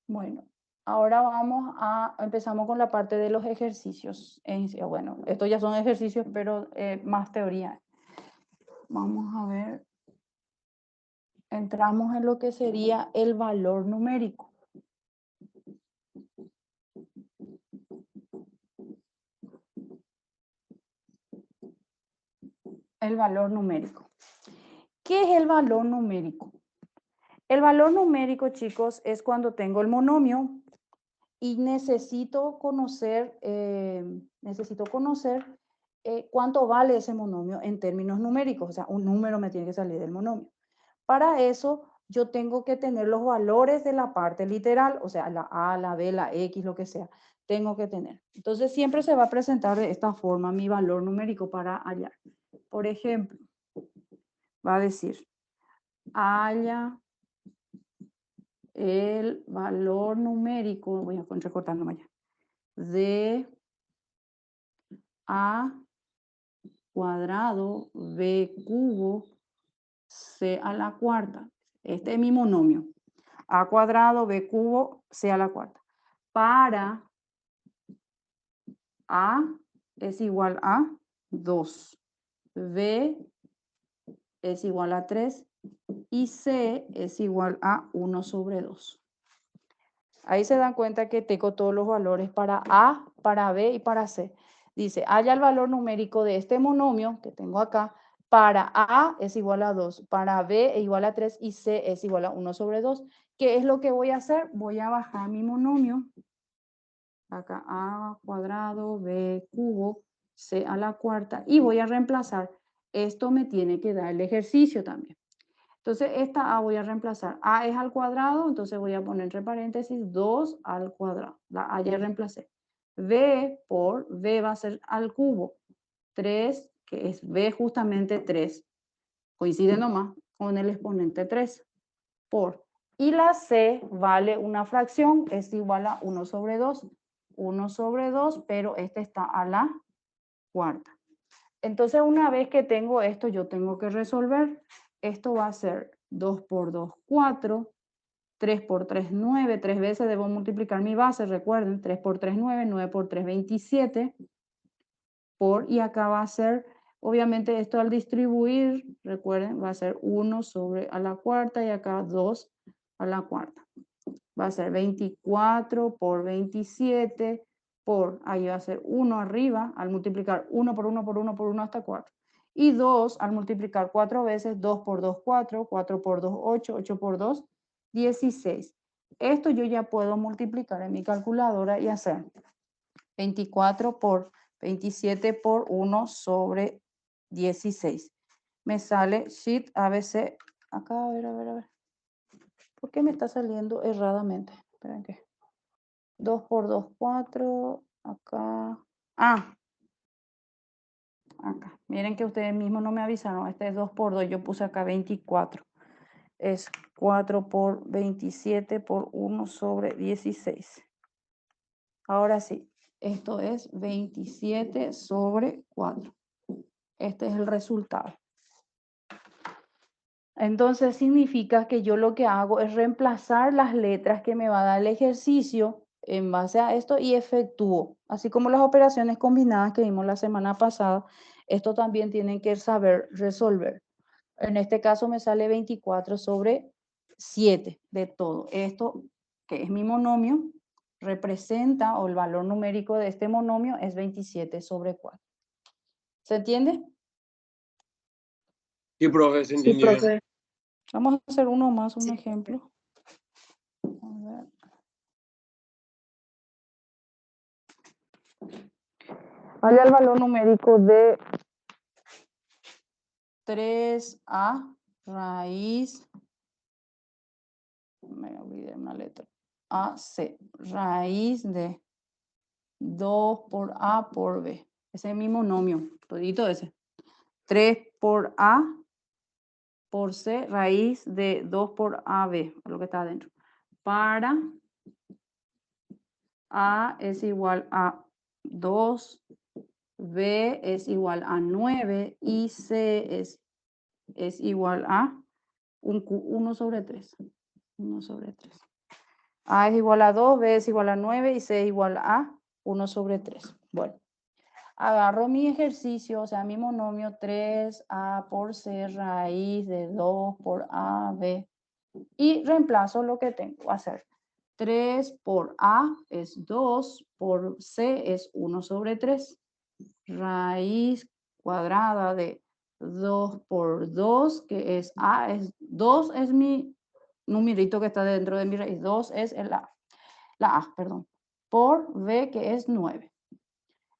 A: Bueno, Ahora empezamos con la parte de los ejercicios. Bueno, estos ya son ejercicios, pero más teoría. Vamos a ver. Entramos en lo que sería el valor numérico. El valor numérico. ¿Qué es el valor numérico? El valor numérico, chicos, es cuando tengo el monomio y necesito conocer cuánto vale ese monomio en términos numéricos. O sea, un número me tiene que salir del monomio. Para eso, yo tengo que tener los valores de la parte literal, o sea, la A, la B, la X, lo que sea, tengo que tener. Entonces, siempre se va a presentar de esta forma mi valor numérico para hallar. Por ejemplo, va a decir, halla el valor numérico, voy a recortar nomás ya, de A cuadrado B cubo C a la cuarta. Este es mi monomio. A cuadrado B cubo C a la cuarta. Para A es igual a 2. B es igual a 3. Y C es igual a 1 sobre 2. Ahí se dan cuenta que tengo todos los valores para A, para B y para C. Dice, halla el valor numérico de este monomio que tengo acá. Para A es igual a 2, para B es igual a 3 y C es igual a 1 sobre 2. ¿Qué es lo que voy a hacer? Voy a bajar mi monomio. Acá A cuadrado, B cubo, C a la cuarta. Y voy a reemplazar. Esto me tiene que dar el ejercicio también. Entonces, esta A voy a reemplazar. A es al cuadrado, entonces voy a poner entre paréntesis 2 al cuadrado. La A ya reemplacé. B por B va a ser al cubo. 3, que es B justamente 3. Coincide nomás con el exponente 3. Por. Y la C vale una fracción, es igual a 1 sobre 2. 1 sobre 2, pero este está a la cuarta. Entonces, una vez que tengo esto, yo tengo que resolver. Esto va a ser 2 por 2, 4. 3 por 3, 9. 3 veces debo multiplicar mi base, recuerden. 3 por 3, 9. 9 por 3, 27. Y acá va a ser, obviamente, esto al distribuir, recuerden, va a ser 1 sobre a la cuarta y acá 2 a la cuarta. Va a ser 24 por 27 ahí va a ser 1 arriba, al multiplicar 1 por 1 por 1 por 1 hasta 4. Y 2 al multiplicar 4 veces, 2 por 2, 4, 4 por 2, 8, 8 por 2, 16. Esto yo ya puedo multiplicar en mi calculadora y hacer 24 por 27 por 1 sobre 16. Me sale sheet ABC. Acá, a ver. ¿Por qué me está saliendo erradamente? Esperen que. 2 por 2, 4. Acá. Acá. Miren que ustedes mismos no me avisaron. Este es 2 por 2. Yo puse acá 24. Es 4 por 27 por 1 sobre 16. Ahora sí. Esto es 27 sobre 4. Este es el resultado. Entonces significa que yo lo que hago es reemplazar las letras que me va a dar el ejercicio en base a esto y efectúo. Así como las operaciones combinadas que vimos la semana pasada, esto también tienen que saber resolver. En este caso me sale 24 sobre 7 de todo. Esto, que es mi monomio, representa, o el valor numérico de este monomio es 27 sobre 4. ¿Se entiende?
E: Sí, profe, se
D: Sí,
E: entendió bien.
D: profe.
A: Vamos a hacer uno más, un
C: Sí.
A: ejemplo. A ver. Halla el valor numérico de 3a raíz, me olvidé una letra, AC, raíz de 2 por A por B. Ese es mi monomio, todito ese. 3 por A por C, raíz de 2 por AB, lo que está adentro. Para A es igual a 2, B es igual a 9 y C es igual a 1 sobre 3. 1 sobre 3. A es igual a 2, B es igual a 9 y C es igual a 1 sobre 3. Bueno, agarro mi ejercicio, o sea, mi monomio 3A por C raíz de 2 por AB y reemplazo lo que tengo. Va a ser 3 por A es 2, por C es 1 sobre 3. Raíz cuadrada de 2 por 2, que es A, es 2 es mi numerito que está dentro de mi raíz, 2 es la A, perdón, por B, que es 9.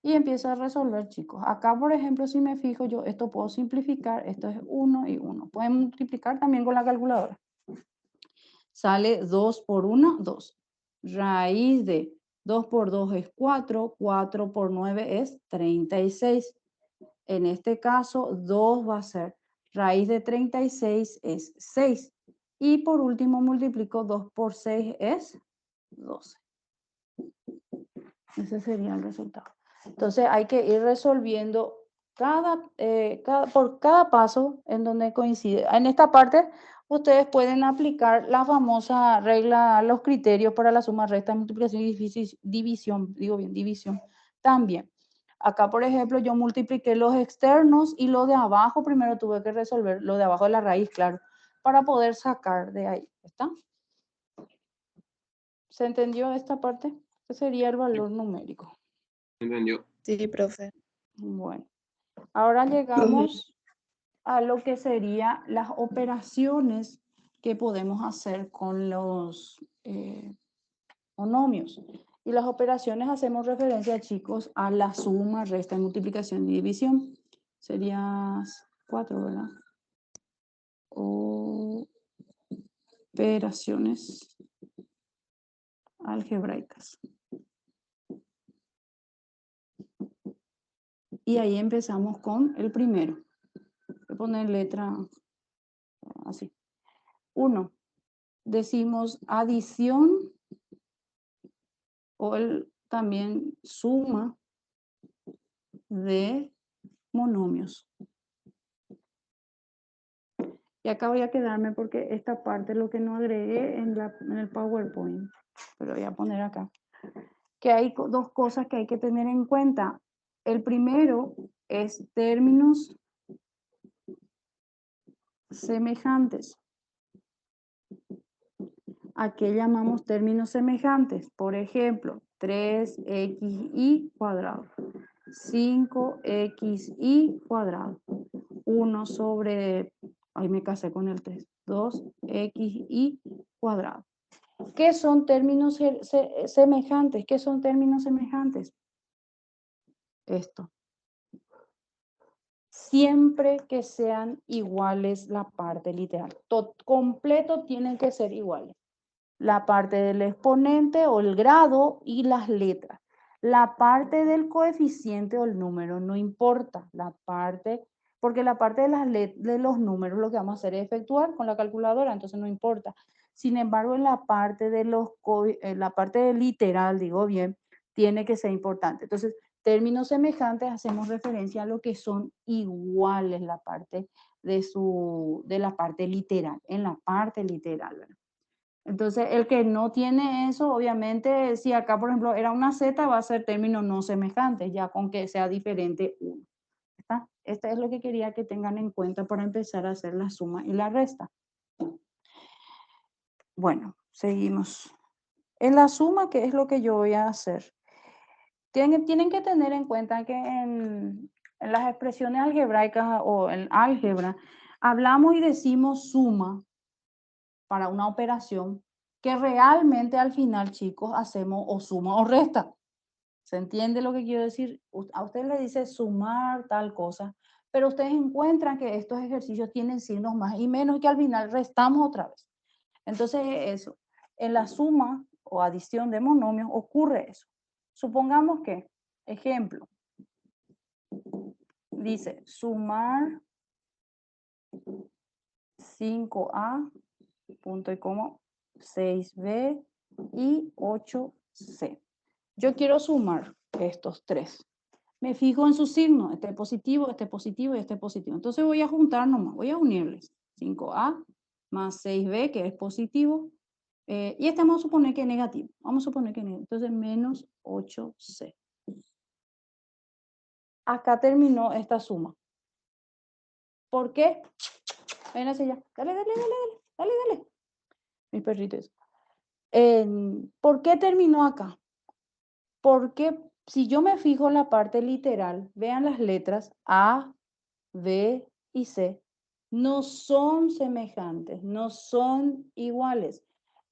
A: Y empiezo a resolver, chicos. Acá, por ejemplo, si me fijo yo, esto puedo simplificar, esto es 1 y 1. Pueden multiplicar también con la calculadora. Sale 2 por 1, 2. Raíz de 2 por 2 es 4, 4 por 9 es 36. En este caso, 2 va a ser raíz de 36 es 6. Y por último, multiplico 2 por 6 es 12. Ese sería el resultado. Entonces, hay que ir resolviendo por cada paso en donde coincide. En esta parte, ustedes pueden aplicar la famosa regla, los criterios para la suma, resta, multiplicación y división. Digo bien, división también. Acá, por ejemplo, yo multipliqué los externos y lo de abajo primero tuve que resolver, lo de abajo de la raíz, claro, para poder sacar de ahí. ¿Está? ¿Se entendió esta parte? Este sería el valor numérico.
E: Entendió.
C: Sí, profe.
A: Bueno, ahora llegamos a lo que serían las operaciones que podemos hacer con los monomios. Y las operaciones hacemos referencia, chicos, a la suma, resta, multiplicación y división. Serían 4, ¿verdad? Operaciones algebraicas. Y ahí empezamos con el primero. Voy a poner letra así. 1. Decimos adición o también suma de monomios. Y acá voy a quedarme porque esta parte es lo que no agregué en el PowerPoint. Pero voy a poner acá. Que hay dos cosas que hay que tener en cuenta. El primero es términos semejantes. ¿A qué llamamos términos semejantes? Por ejemplo, 3xy cuadrado, 5xy cuadrado, 1 sobre, ahí me casé con el 3, 2xy cuadrado. ¿Qué son términos semejantes? ¿Qué son términos semejantes? Esto. Siempre que sean iguales la parte literal. Todo completo tienen que ser iguales. La parte del exponente o el grado y las letras. La parte del coeficiente o el número no importa. Porque la parte de los números lo que vamos a hacer es efectuar con la calculadora, entonces no importa. Sin embargo, en la parte la parte literal, digo bien, tiene que ser importante. Entonces, términos semejantes hacemos referencia a lo que son iguales la parte de la parte literal, en la parte literal, ¿verdad? Entonces, el que no tiene eso, obviamente, si acá, por ejemplo, era una Z, va a ser término no semejante, ya con que sea diferente uno. ¿Está? Este es lo que quería que tengan en cuenta para empezar a hacer la suma y la resta. Bueno, seguimos. En la suma, ¿qué es lo que yo voy a hacer? Tienen que tener en cuenta que en las expresiones algebraicas o en álgebra, hablamos y decimos suma para una operación que realmente al final, chicos, hacemos o suma o resta. ¿Se entiende lo que quiero decir? A usted le dice sumar tal cosa, pero ustedes encuentran que estos ejercicios tienen signos más y menos y que al final restamos otra vez. Entonces, eso, en la suma o adición de monomios ocurre eso. Supongamos que, ejemplo, dice sumar 5A, punto y coma, 6B y 8C. Yo quiero sumar estos tres. Me fijo en su signo, este positivo y este positivo. Entonces voy a juntar nomás, voy a unirles. 5A más 6B, que es positivo, Y este vamos a suponer que es negativo. Vamos a suponer que es negativo. Entonces, menos 8c. Acá terminó esta suma. ¿Por qué? Ven hacia allá. Dale, dale, dale, dale, dale, dale. Mis perritos. ¿Por qué terminó acá? Porque si yo me fijo en la parte literal, vean las letras A, B y C, no son semejantes, no son iguales.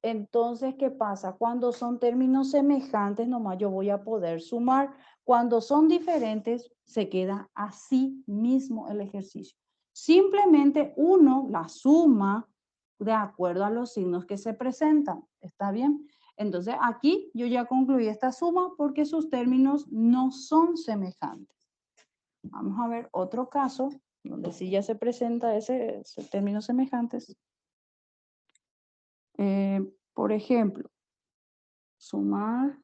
A: Entonces, ¿qué pasa? Cuando son términos semejantes, nomás yo voy a poder sumar. Cuando son diferentes, se queda así mismo el ejercicio. Simplemente uno la suma de acuerdo a los signos que se presentan. ¿Está bien? Entonces, aquí yo ya concluí esta suma porque sus términos no son semejantes. Vamos a ver otro caso donde sí ya se presenta ese términos semejantes. Por ejemplo, sumar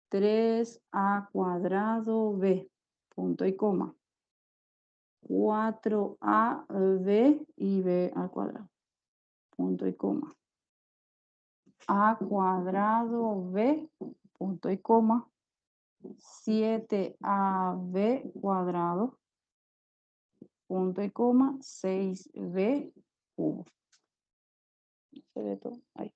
A: 3a cuadrado b, punto y coma, 4ab y b al cuadrado, punto y coma, a cuadrado b, punto y coma, 7ab cuadrado, punto y coma, 6b cubo. Se ve todo ahí.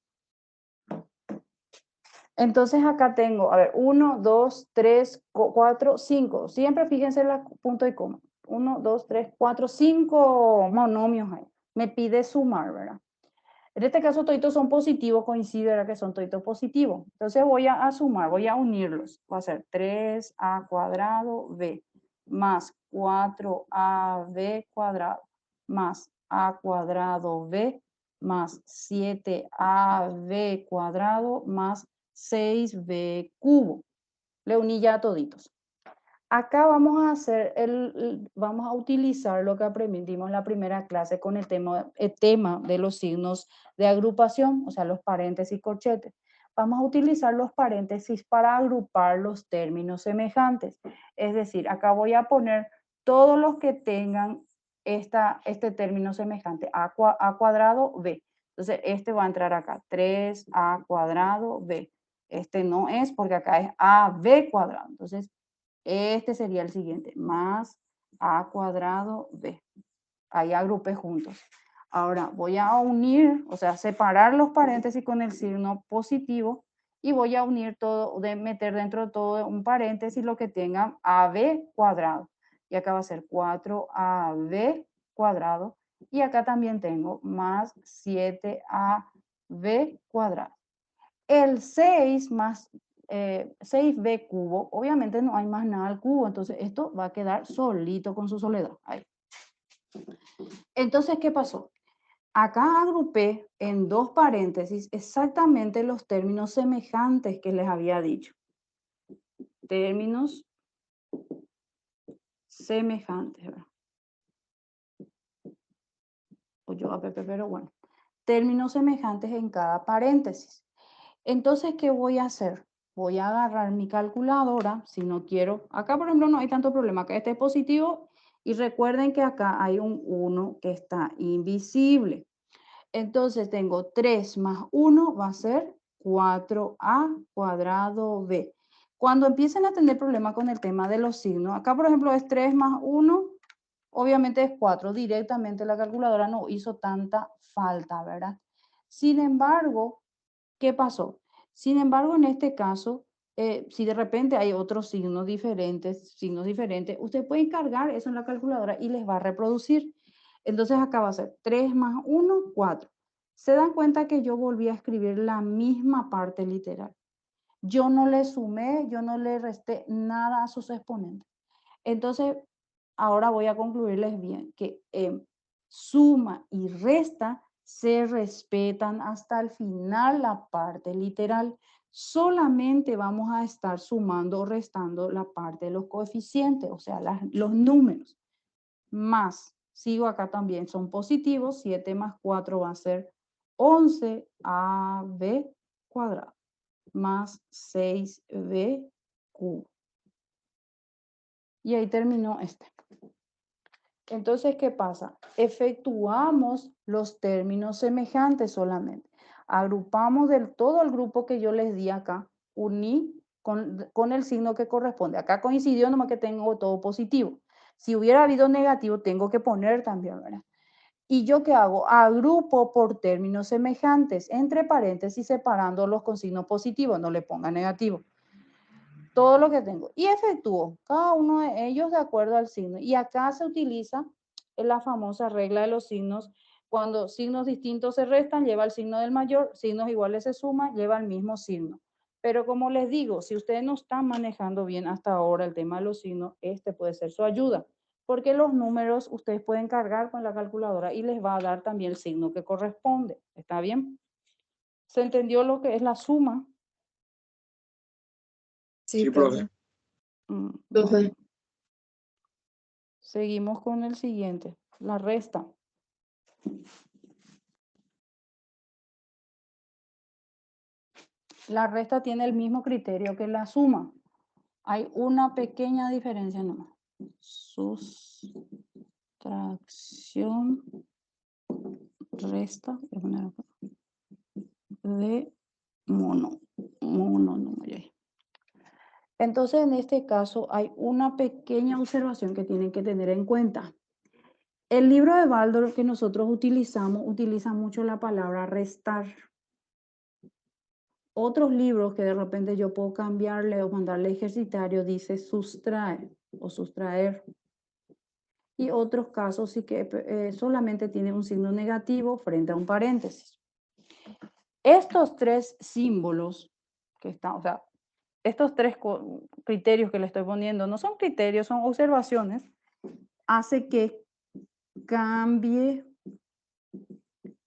A: Entonces acá tengo, a ver, 1, 2, 3, 4, 5. Siempre fíjense en la punto y coma. 1, 2, 3, 4, 5 monomios ahí. Me pide sumar, ¿verdad? En este caso toditos son positivos, coincide, ¿verdad? Que son toditos positivos. Entonces voy a sumar, voy a unirlos. Va a ser 3a cuadrado b más 4ab cuadrado más a cuadrado b más 7ab cuadrado más 6b cubo. Le uní ya toditos. Acá vamos a hacer vamos a utilizar lo que aprendimos en la primera clase con el tema de los signos de agrupación, o sea, los paréntesis y corchetes. Vamos a utilizar los paréntesis para agrupar los términos semejantes. Es decir, acá voy a poner todos los que tengan este término semejante, a cuadrado b. Entonces, este va a entrar acá, 3a cuadrado b. Este no es porque acá es ab cuadrado. Entonces, este sería el siguiente, más a cuadrado b. Ahí agrupé juntos. Ahora voy a unir, o sea, separar los paréntesis con el signo positivo y voy a unir todo, meter dentro de todo un paréntesis lo que tenga ab cuadrado. Y acá va a ser 4ab cuadrado. Y acá también tengo más 7ab cuadrado. El 6 más 6b cubo, obviamente no hay más nada al cubo, entonces esto va a quedar solito con su soledad. Ahí. Entonces, ¿qué pasó? Acá agrupé en dos paréntesis exactamente los términos semejantes que les había dicho. Términos semejantes, ¿verdad? O yo pero bueno. Términos semejantes en cada paréntesis. Entonces, ¿qué voy a hacer? Voy a agarrar mi calculadora, si no quiero, acá por ejemplo no hay tanto problema, acá este es positivo y recuerden que acá hay un 1 que está invisible. Entonces tengo 3 más 1 va a ser 4a cuadrado b. Cuando empiecen a tener problemas con el tema de los signos, acá por ejemplo es 3 más 1, obviamente es 4, directamente la calculadora no hizo tanta falta, ¿verdad? Sin embargo, ¿qué pasó? Sin embargo, en este caso, si de repente hay otros signos diferentes, usted puede cargar eso en la calculadora y les va a reproducir. Entonces acá va a ser 3 más 1, 4. Se dan cuenta que yo volví a escribir la misma parte literal. Yo no le sumé, yo no le resté nada a sus exponentes. Entonces, ahora voy a concluirles bien que suma y resta se respetan hasta el final la parte literal. Solamente vamos a estar sumando o restando la parte de los coeficientes, o sea, los números. Más, sigo acá también, son positivos, 7 más 4 va a ser 11ab cuadrado más 6b cubo. Y ahí terminó este. Entonces, ¿qué pasa? Efectuamos los términos semejantes solamente. Agrupamos del todo el grupo que yo les di acá, uní con el signo que corresponde. Acá coincidió, nomás que tengo todo positivo. Si hubiera habido negativo, tengo que poner también, ¿verdad? ¿Y yo qué hago? Agrupo por términos semejantes, entre paréntesis, separándolos con signo positivo, no le ponga negativo. Todo lo que tengo. Y efectúo cada uno de ellos de acuerdo al signo. Y acá se utiliza la famosa regla de los signos. Cuando signos distintos se restan, lleva el signo del mayor, signos iguales se suman, lleva el mismo signo. Pero como les digo, si ustedes no están manejando bien hasta ahora el tema de los signos, este puede ser su ayuda. Porque los números ustedes pueden cargar con la calculadora y les va a dar también el signo que corresponde. ¿Está bien? ¿Se entendió lo que es la suma?
C: Sí,
E: Sí,
C: profe.
A: Bueno.
D: Profe,
A: Seguimos con el siguiente, la resta. La resta tiene el mismo criterio que la suma. Hay una pequeña diferencia nomás. Sustracción, resta, de monónimo. Entonces, en este caso, hay una pequeña observación que tienen que tener en cuenta. El libro de Baldor que nosotros utilizamos, utiliza mucho la palabra restar. Otros libros que de repente yo puedo cambiarle o mandarle ejercitario dice sustraer o sustraer. Y otros casos sí que solamente tiene un signo negativo frente a un paréntesis. Estos tres símbolos que están, o sea, estos tres criterios que le estoy poniendo no son criterios, son observaciones, hace que cambie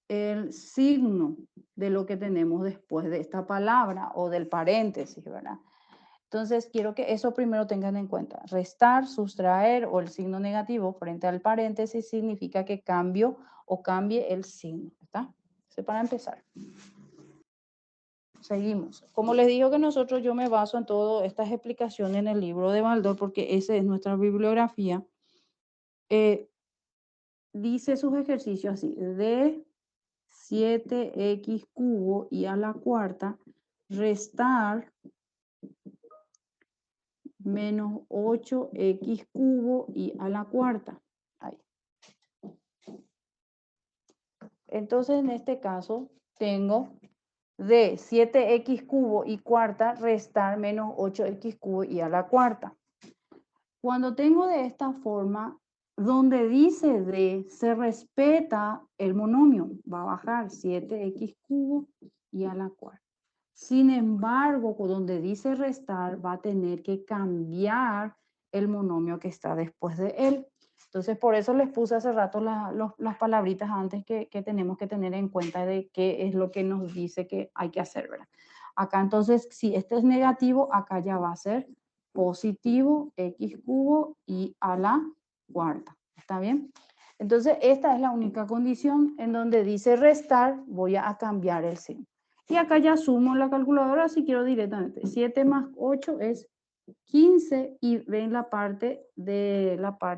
A: el signo de lo que tenemos después de esta palabra o del paréntesis, ¿verdad? Entonces, quiero que eso primero tengan en cuenta. Restar, sustraer o el signo negativo frente al paréntesis significa que cambio o cambie el signo, ¿está? Eso para empezar. Seguimos. Como les digo que nosotros, yo me baso en todas estas explicaciones en el libro de Baldor porque esa es nuestra bibliografía. Dice sus ejercicios así, de 7x cubo y a la cuarta, restar menos 8x cubo y a la cuarta. Ahí. Entonces, en este caso, tengo de 7x cubo y cuarta, restar menos 8x cubo y a la cuarta. Cuando tengo de esta forma, donde dice D, se respeta el monomio. Va a bajar 7x cubo y a la cuarta. Sin embargo, donde dice restar, va a tener que cambiar el monomio que está después de él. Entonces, por eso les puse hace rato las palabritas antes que tenemos que tener en cuenta de qué es lo que nos dice que hay que hacer, ¿verdad? Acá entonces, si este es negativo, acá ya va a ser positivo x cubo y a la cuarta. ¿Está bien? Entonces, esta es la única condición en donde dice restar, voy a cambiar el signo. Y acá ya sumo la calculadora si quiero directamente. 7 más 8 es 15 y ven la parte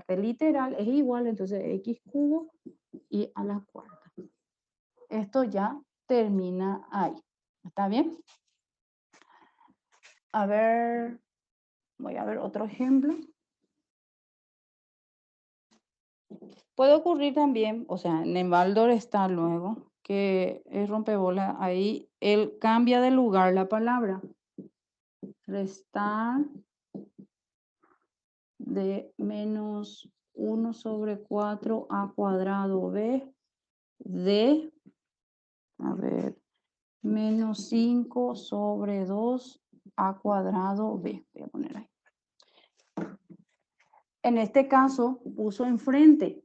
A: literal es igual, entonces x cubo y a la cuarta. Esto ya termina ahí. ¿Está bien? A ver, voy a ver otro ejemplo. Puede ocurrir también, o sea, en Baldor está luego, que es rompebola, ahí él cambia de lugar la palabra. Restar de menos 1 sobre 4 a cuadrado b de, a ver, menos 5 sobre 2 a cuadrado b. Voy a poner ahí. En este caso puso enfrente.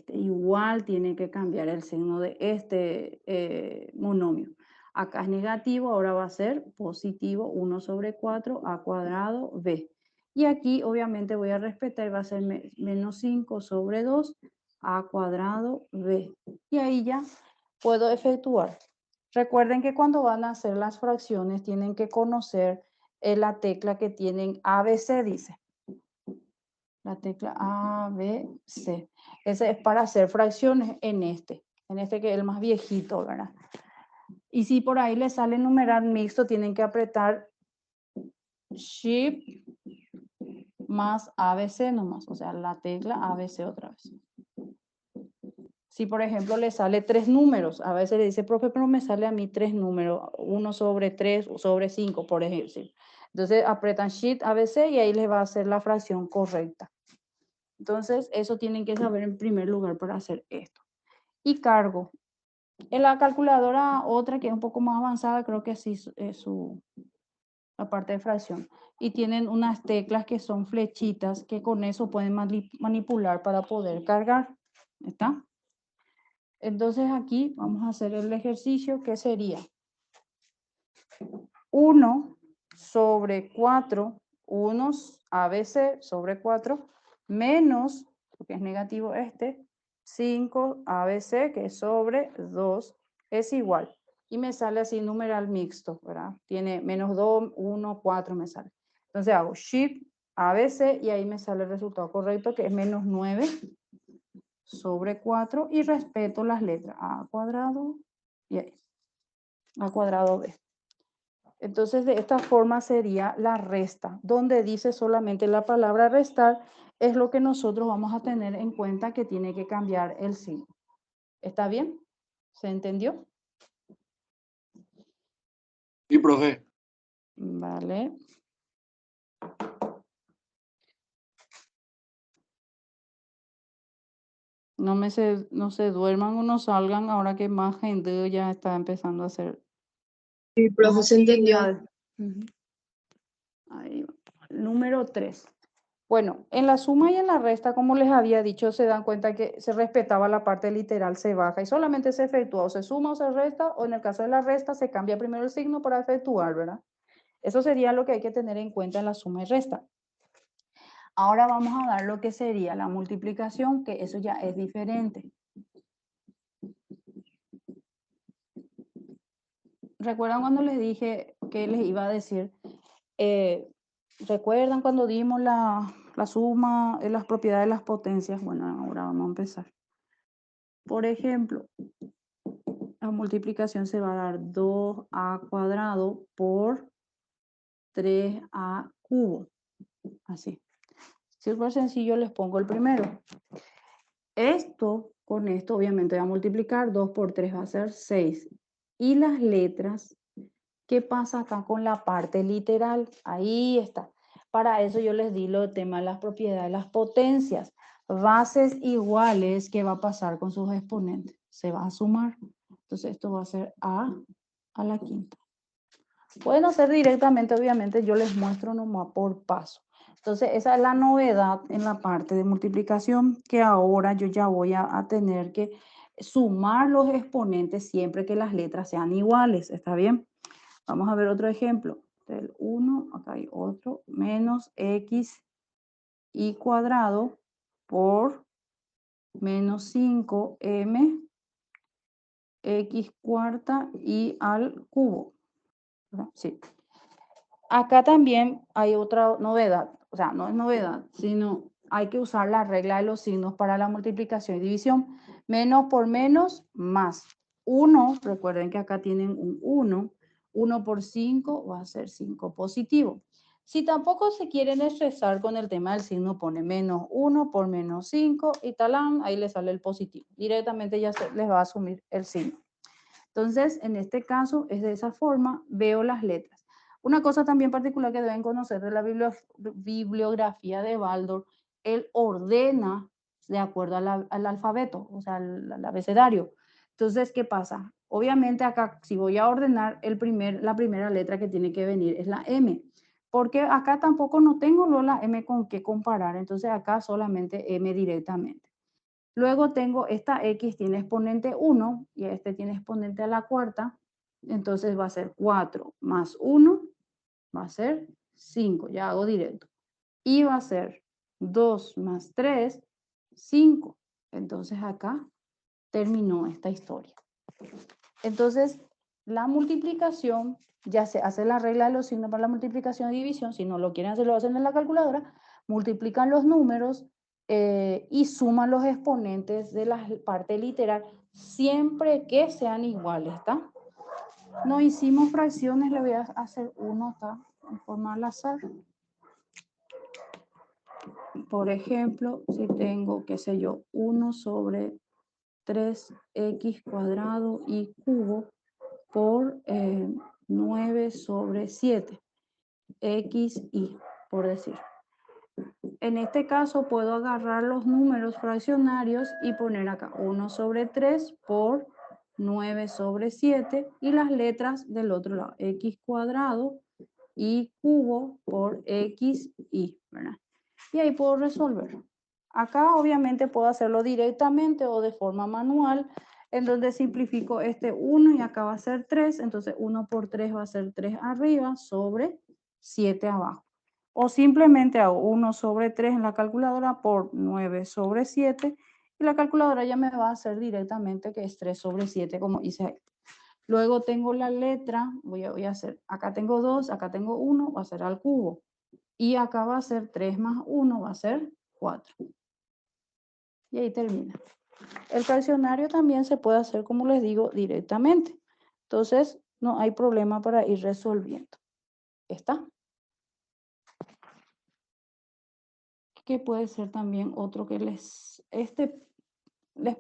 A: Igual tiene que cambiar el signo de este monomio. Acá es negativo, ahora va a ser positivo 1 sobre 4 a cuadrado b. Y aquí obviamente voy a respetar, va a ser menos 5 sobre 2 a cuadrado b. Y ahí ya puedo efectuar. Recuerden que cuando van a hacer las fracciones tienen que conocer la tecla que tienen ABC, dice. La tecla A, B, C. Ese es para hacer fracciones en este que es el más viejito, ¿verdad? Y si por ahí les sale numeral mixto, tienen que apretar Shift más ABC nomás, o sea, la tecla ABC otra vez. Si por ejemplo le sale 3 números, a veces le dice, profe, pero me sale a mí 3 números, 1 sobre 3 o sobre 5, por ejemplo. Entonces apretan Shift ABC y ahí les va a hacer la fracción correcta. Entonces eso tienen que saber en primer lugar para hacer esto. Y cargo. En la calculadora otra que es un poco más avanzada, creo que sí es la parte de fracción. Y tienen unas teclas que son flechitas que con eso pueden manipular para poder cargar. ¿Está? Entonces aquí vamos a hacer el ejercicio que sería 1 sobre 4, 1 ABC sobre 4, menos, porque es negativo 5 ABC, que es sobre 2, es igual. Y me sale así numeral mixto, ¿verdad? Tiene menos 2, 1, 4 me sale. Entonces hago Shift ABC y ahí me sale el resultado correcto, que es menos 9 sobre 4 y respeto las letras A cuadrado y ahí, A cuadrado B. Entonces de esta forma sería la resta, donde dice solamente la palabra restar, es lo que nosotros vamos a tener en cuenta que tiene que cambiar el signo. ¿Está bien? ¿Se entendió?
E: Sí, profe.
A: Vale. No se duerman o no salgan ahora que más gente ya está empezando a hacer.
D: Sí, profe, se entendió.
A: Ahí va. Número 3. Bueno, en la suma y en la resta, como les había dicho, se dan cuenta que se respetaba la parte literal, se baja y solamente se efectúa o se suma o se resta, o en el caso de la resta se cambia primero el signo para efectuar, ¿verdad? Eso sería lo que hay que tener en cuenta en la suma y resta. Ahora vamos a dar lo que sería la multiplicación, que eso ya es diferente. ¿Recuerdan cuando les dije que les iba a decir? ¿Recuerdan cuando dimos la suma de las propiedades de las potencias? Bueno, ahora vamos a empezar. Por ejemplo, la multiplicación se va a dar 2a cuadrado por 3a cubo. Así. Si es más sencillo, les pongo el primero. Esto, con esto, obviamente voy a multiplicar. 2 por 3 va a ser 6. Y las letras, ¿qué pasa acá con la parte literal? Ahí está. Para eso yo les di lo tema de las propiedades de las potencias. Bases iguales, ¿qué va a pasar con sus exponentes? Se va a sumar. Entonces esto va a ser a la quinta. Pueden hacer directamente, obviamente, yo les muestro nomás por paso. Entonces esa es la novedad en la parte de multiplicación, que ahora yo ya voy a tener que sumar los exponentes siempre que las letras sean iguales. ¿Está bien? Vamos a ver otro ejemplo. Del 1, acá hay otro, menos x y cuadrado por menos 5m x cuarta y al cubo. ¿Verdad? Sí. Acá también hay otra novedad, o sea, no es novedad, sino hay que usar la regla de los signos para la multiplicación y división. Menos por menos, más. 1, recuerden que acá tienen un 1. 1 por 5 va a ser 5 positivo. Si tampoco se quieren estresar con el tema del signo, pone menos 1 por menos 5 y talán, ahí les sale el positivo. Directamente ya les va a asumir el signo. Entonces, en este caso, es de esa forma, veo las letras. Una cosa también particular que deben conocer de la bibliografía de Baldor, él ordena de acuerdo al alfabeto, o sea, al abecedario. Entonces, ¿qué pasa? Obviamente acá, si voy a ordenar, la primera letra que tiene que venir es la M, porque acá tampoco no tengo la M con qué comparar, entonces acá solamente M directamente. Luego tengo esta X tiene exponente 1 y este tiene exponente a la cuarta, entonces va a ser 4 más 1 va a ser 5, ya hago directo. Y va a ser 2 más 3, 5. Entonces acá terminó esta historia. Entonces, la multiplicación, ya se hace la regla de los signos para la multiplicación y división. Si no lo quieren hacer, lo hacen en la calculadora. Multiplican los números y suma los exponentes de la parte literal siempre que sean iguales, ¿está? No hicimos fracciones, le voy a hacer uno acá en forma al azar. Por ejemplo, si tengo, qué sé yo, 1 sobre 3x cuadrado y cubo por 9 sobre 7, x y, por decir. En este caso puedo agarrar los números fraccionarios y poner acá 1 sobre 3 por 9 sobre 7 y las letras del otro lado, x cuadrado y cubo por x y, ¿verdad? Y ahí puedo resolver. Acá obviamente puedo hacerlo directamente o de forma manual, en donde simplifico este 1 y acá va a ser 3, entonces 1 por 3 va a ser 3 arriba sobre 7 abajo. O simplemente hago 1 sobre 3 en la calculadora por 9 sobre 7 y la calculadora ya me va a hacer directamente que es 3 sobre 7 como hice ahí. Luego tengo la letra, voy a hacer, acá tengo 2, acá tengo 1, va a ser al cubo. Y acá va a ser 3 más 1, va a ser 4. Y ahí termina. El fraccionario también se puede hacer, como les digo, directamente. Entonces, no hay problema para ir resolviendo. ¿Está? Que puede ser también otro que les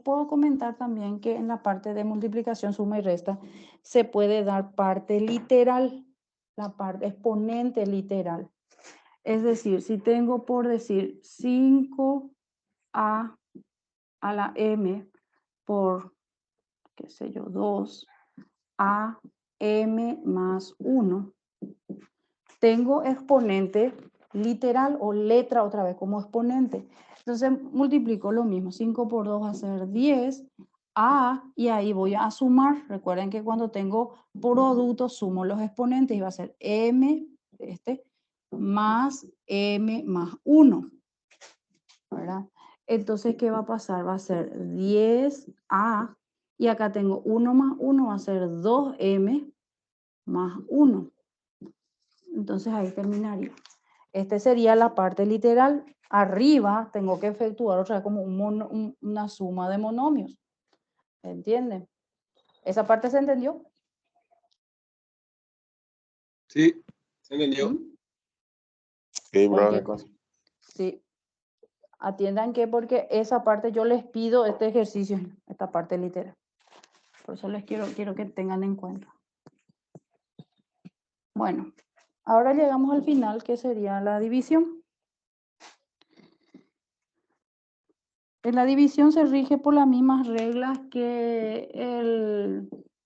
A: puedo comentar también que en la parte de multiplicación, suma y resta, se puede dar parte literal, la parte exponente literal. Es decir, si tengo por decir 5a a la m por, qué sé yo, 2a m más 1, tengo exponente literal o letra otra vez como exponente. Entonces multiplico lo mismo, 5 por 2 va a ser 10, y ahí voy a sumar. Recuerden que cuando tengo producto sumo los exponentes y va a ser m más m más 1, ¿verdad? Entonces, ¿qué va a pasar? Va a ser 10a y acá tengo 1 más 1 va a ser 2m más 1. Entonces ahí terminaría. Este sería la parte literal. Arriba tengo que efectuar otra vez como una suma de monomios. ¿Entienden? ¿Esa parte se entendió?
E: Sí, se entendió.
B: Sí,
A: ¿Con qué
B: profe.
A: cosa? Sí. Atiendan que porque esa parte yo les pido este ejercicio, esta parte literal. Por eso les quiero que tengan en cuenta. Bueno, ahora llegamos al final, que sería la división. En la división se rige por las mismas reglas que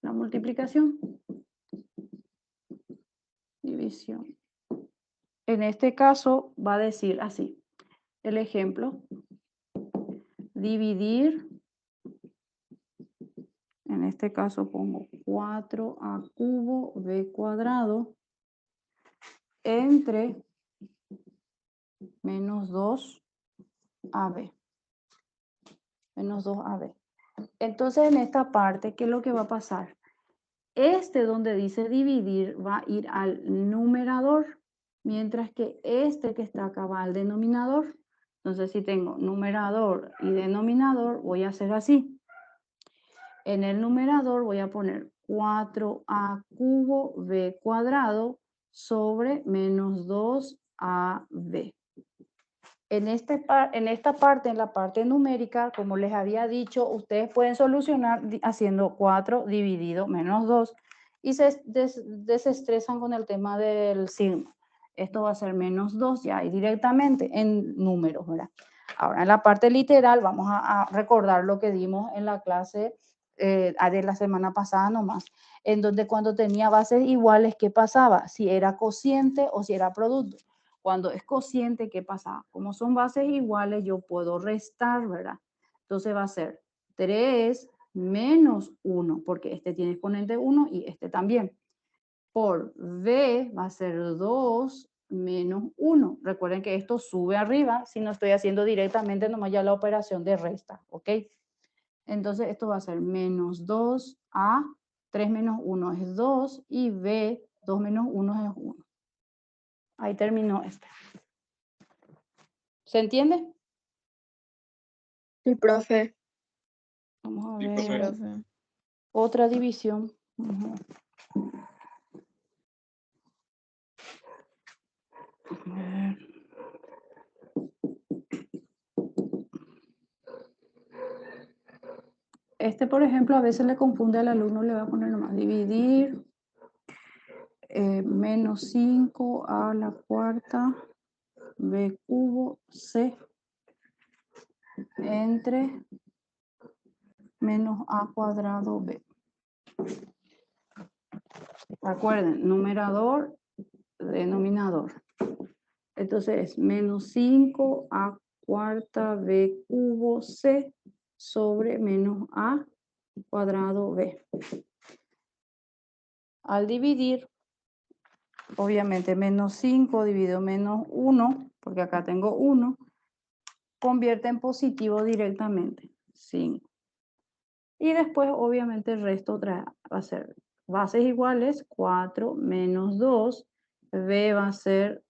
A: la multiplicación. División. En este caso va a decir así. El ejemplo. Dividir. En este caso pongo 4a cubo b cuadrado entre menos 2ab. Menos 2ab. Entonces en esta parte, ¿qué es lo que va a pasar? Donde dice dividir va a ir al numerador, mientras que que está acá va al denominador. Entonces si tengo numerador y denominador, voy a hacer así. En el numerador voy a poner 4a cubo b cuadrado sobre menos 2ab. En esta parte, en la parte numérica, como les había dicho, ustedes pueden solucionar haciendo 4 dividido menos 2 y se desestresan con el tema del signo. Esto va a ser menos 2 ya y directamente en números, ¿verdad? Ahora en la parte literal vamos a recordar lo que dimos en la clase de la semana pasada nomás, en donde cuando tenía bases iguales, ¿qué pasaba? Si era cociente o si era producto. Cuando es cociente, ¿qué pasa? Como son bases iguales, yo puedo restar, ¿verdad? Entonces va a ser 3 menos 1, porque este tiene exponente 1 y este también. Por b va a ser 2 menos 1. Recuerden que esto sube arriba si no estoy haciendo directamente nomás ya la operación de resta, ¿ok? Entonces esto va a ser menos 2a, 3 menos 1 es 2 y b, 2 menos 1 es 1. Ahí terminó este. ¿Se entiende?
D: Sí, profe.
A: Vamos a
E: Sí,
A: ver.
C: Sí,
E: profe.
C: profe.
A: Otra división. Ujú. A ver. Este, por ejemplo, a veces le confunde al alumno, le va a poner nomás dividir menos 5 a la cuarta b cubo c entre menos a cuadrado b. Recuerden, numerador, denominador. Entonces, menos 5 a cuarta b cubo c sobre menos a cuadrado b. Al dividir, obviamente menos 5 dividido menos 1, porque acá tengo 1, convierte en positivo directamente, 5. Y después, obviamente, el resto otra va a ser bases iguales, 4 menos 2, b va a ser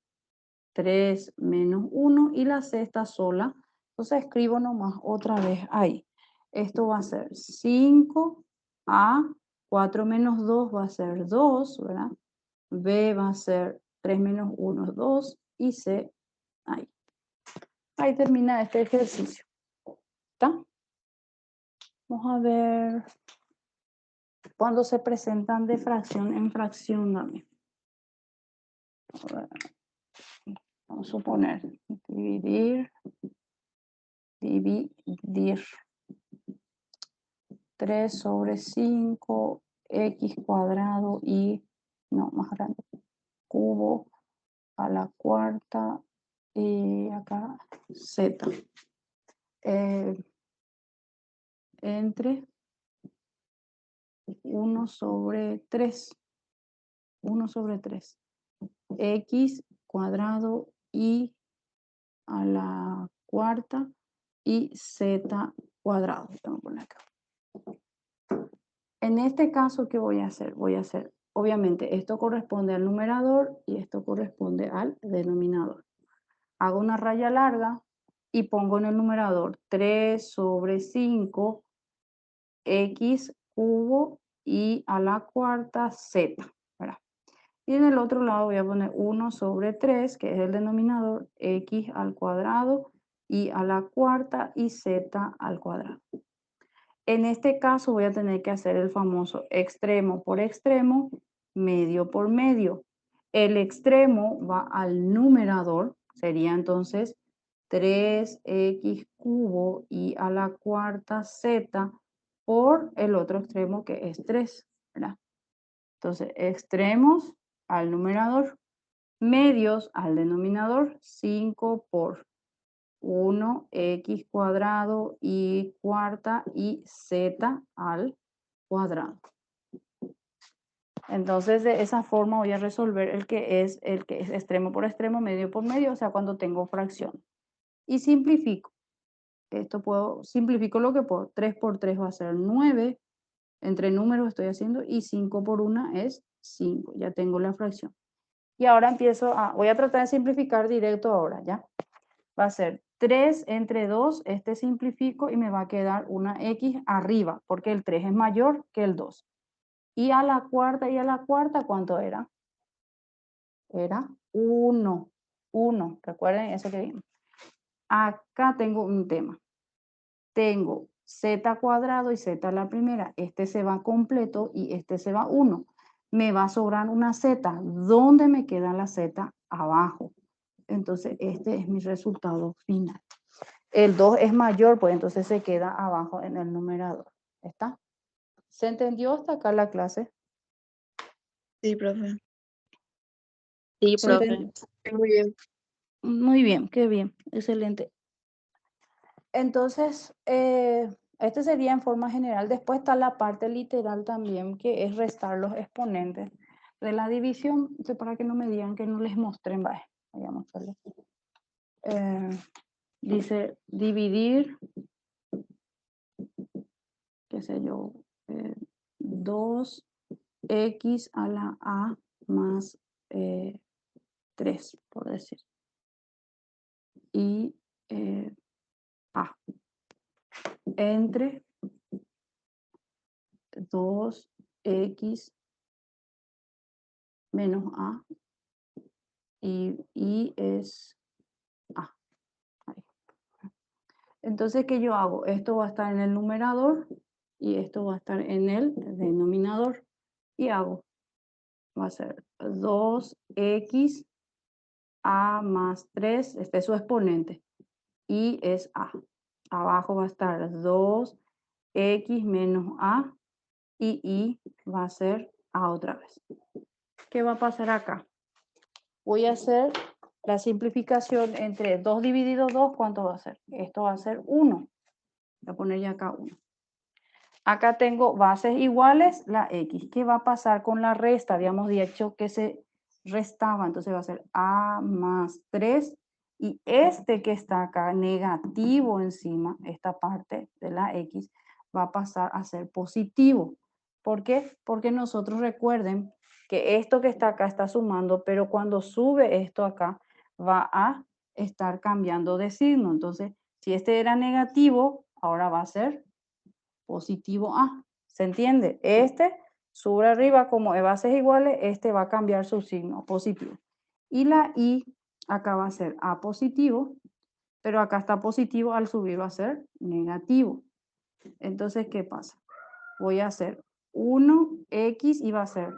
A: 3 menos 1 y la c está sola. Entonces escribo nomás otra vez ahí. Esto va a ser 5 a 4 menos 2 va a ser 2, ¿verdad? B va a ser 3 menos 1 es 2 y C ahí. Ahí termina este ejercicio. ¿Está? Vamos a ver cuando se presentan de fracción en fracción también. A ver. Vamos a suponer dividir 3 sobre 5 x cuadrado y, no, más grande, cubo a la cuarta y acá z. Entre 1 sobre 3. 1 sobre 3. X cuadrado y a la cuarta y z cuadrado. Tengo que poner acá. En este caso, ¿qué voy a hacer? Voy a hacer, obviamente, esto corresponde al numerador y esto corresponde al denominador. Hago una raya larga y pongo en el numerador 3 sobre 5 x cubo y a la cuarta z, ¿verdad? Y en el otro lado voy a poner 1 sobre 3, que es el denominador, x al cuadrado y a la cuarta y z al cuadrado. En este caso voy a tener que hacer el famoso extremo por extremo, medio por medio. El extremo va al numerador, sería entonces 3x cubo y a la cuarta z por el otro extremo que es 3, ¿verdad? Entonces, extremos al numerador, medios al denominador, 5 por 1x cuadrado y cuarta y z al cuadrado. Entonces, de esa forma voy a resolver el que es extremo por extremo, medio por medio, o sea, cuando tengo fracción. Y simplifico. Simplifico lo que puedo. 3 por 3 va a ser 9. Entre números estoy haciendo y 5 por 1 es 5. Ya tengo la fracción. Y ahora voy a tratar de simplificar directo ahora, ¿ya? Va a ser 3 entre 2, este simplifico y me va a quedar una x arriba, porque el 3 es mayor que el 2. Y a la cuarta, ¿cuánto era? Era 1. 1, recuerden eso que vimos. Acá tengo un tema. Tengo z cuadrado y z a la primera. Este se va completo y este se va 1. Me va a sobrar una z. ¿Dónde me queda la z? Abajo. Entonces, este es mi resultado final. El 2 es mayor, pues entonces se queda abajo en el numerador. ¿Está? ¿Se entendió hasta acá la clase?
C: Sí, profe.
D: Sí,
A: ¿Se
D: profe.
A: entendió?
D: Muy bien.
A: Muy bien, qué bien, excelente. Entonces, este sería en forma general. Después está la parte literal también, que es restar los exponentes de la división. Para que no me digan que no les muestren, vaya, voy a mostrarles. Dice dividir, qué sé yo, 2x a la a más 3, por decir. Y a. entre 2x menos a y es a. Ahí. Entonces, ¿qué yo hago? Esto va a estar en el numerador y esto va a estar en el denominador. Y hago, va a ser 2x a más 3, este es su exponente, y es a. Abajo va a estar 2x menos a, y va a ser a otra vez. ¿Qué va a pasar acá? Voy a hacer la simplificación entre 2 dividido 2, ¿cuánto va a ser? Esto va a ser 1. Voy a poner ya acá 1. Acá tengo bases iguales, la x. ¿Qué va a pasar con la resta? Habíamos dicho que se restaba, entonces va a ser a más 3. Y este que está acá, negativo encima, esta parte de la x, va a pasar a ser positivo. ¿Por qué? Porque nosotros recuerden que esto que está acá está sumando, pero cuando sube esto acá, va a estar cambiando de signo. Entonces, si este era negativo, ahora va a ser positivo A. ¿Se entiende? Este sube arriba, como de bases iguales, este va a cambiar su signo positivo. Y la I acá va a ser A positivo, pero acá está positivo, al subir va a ser negativo. Entonces, ¿qué pasa? Voy a hacer 1x y va a ser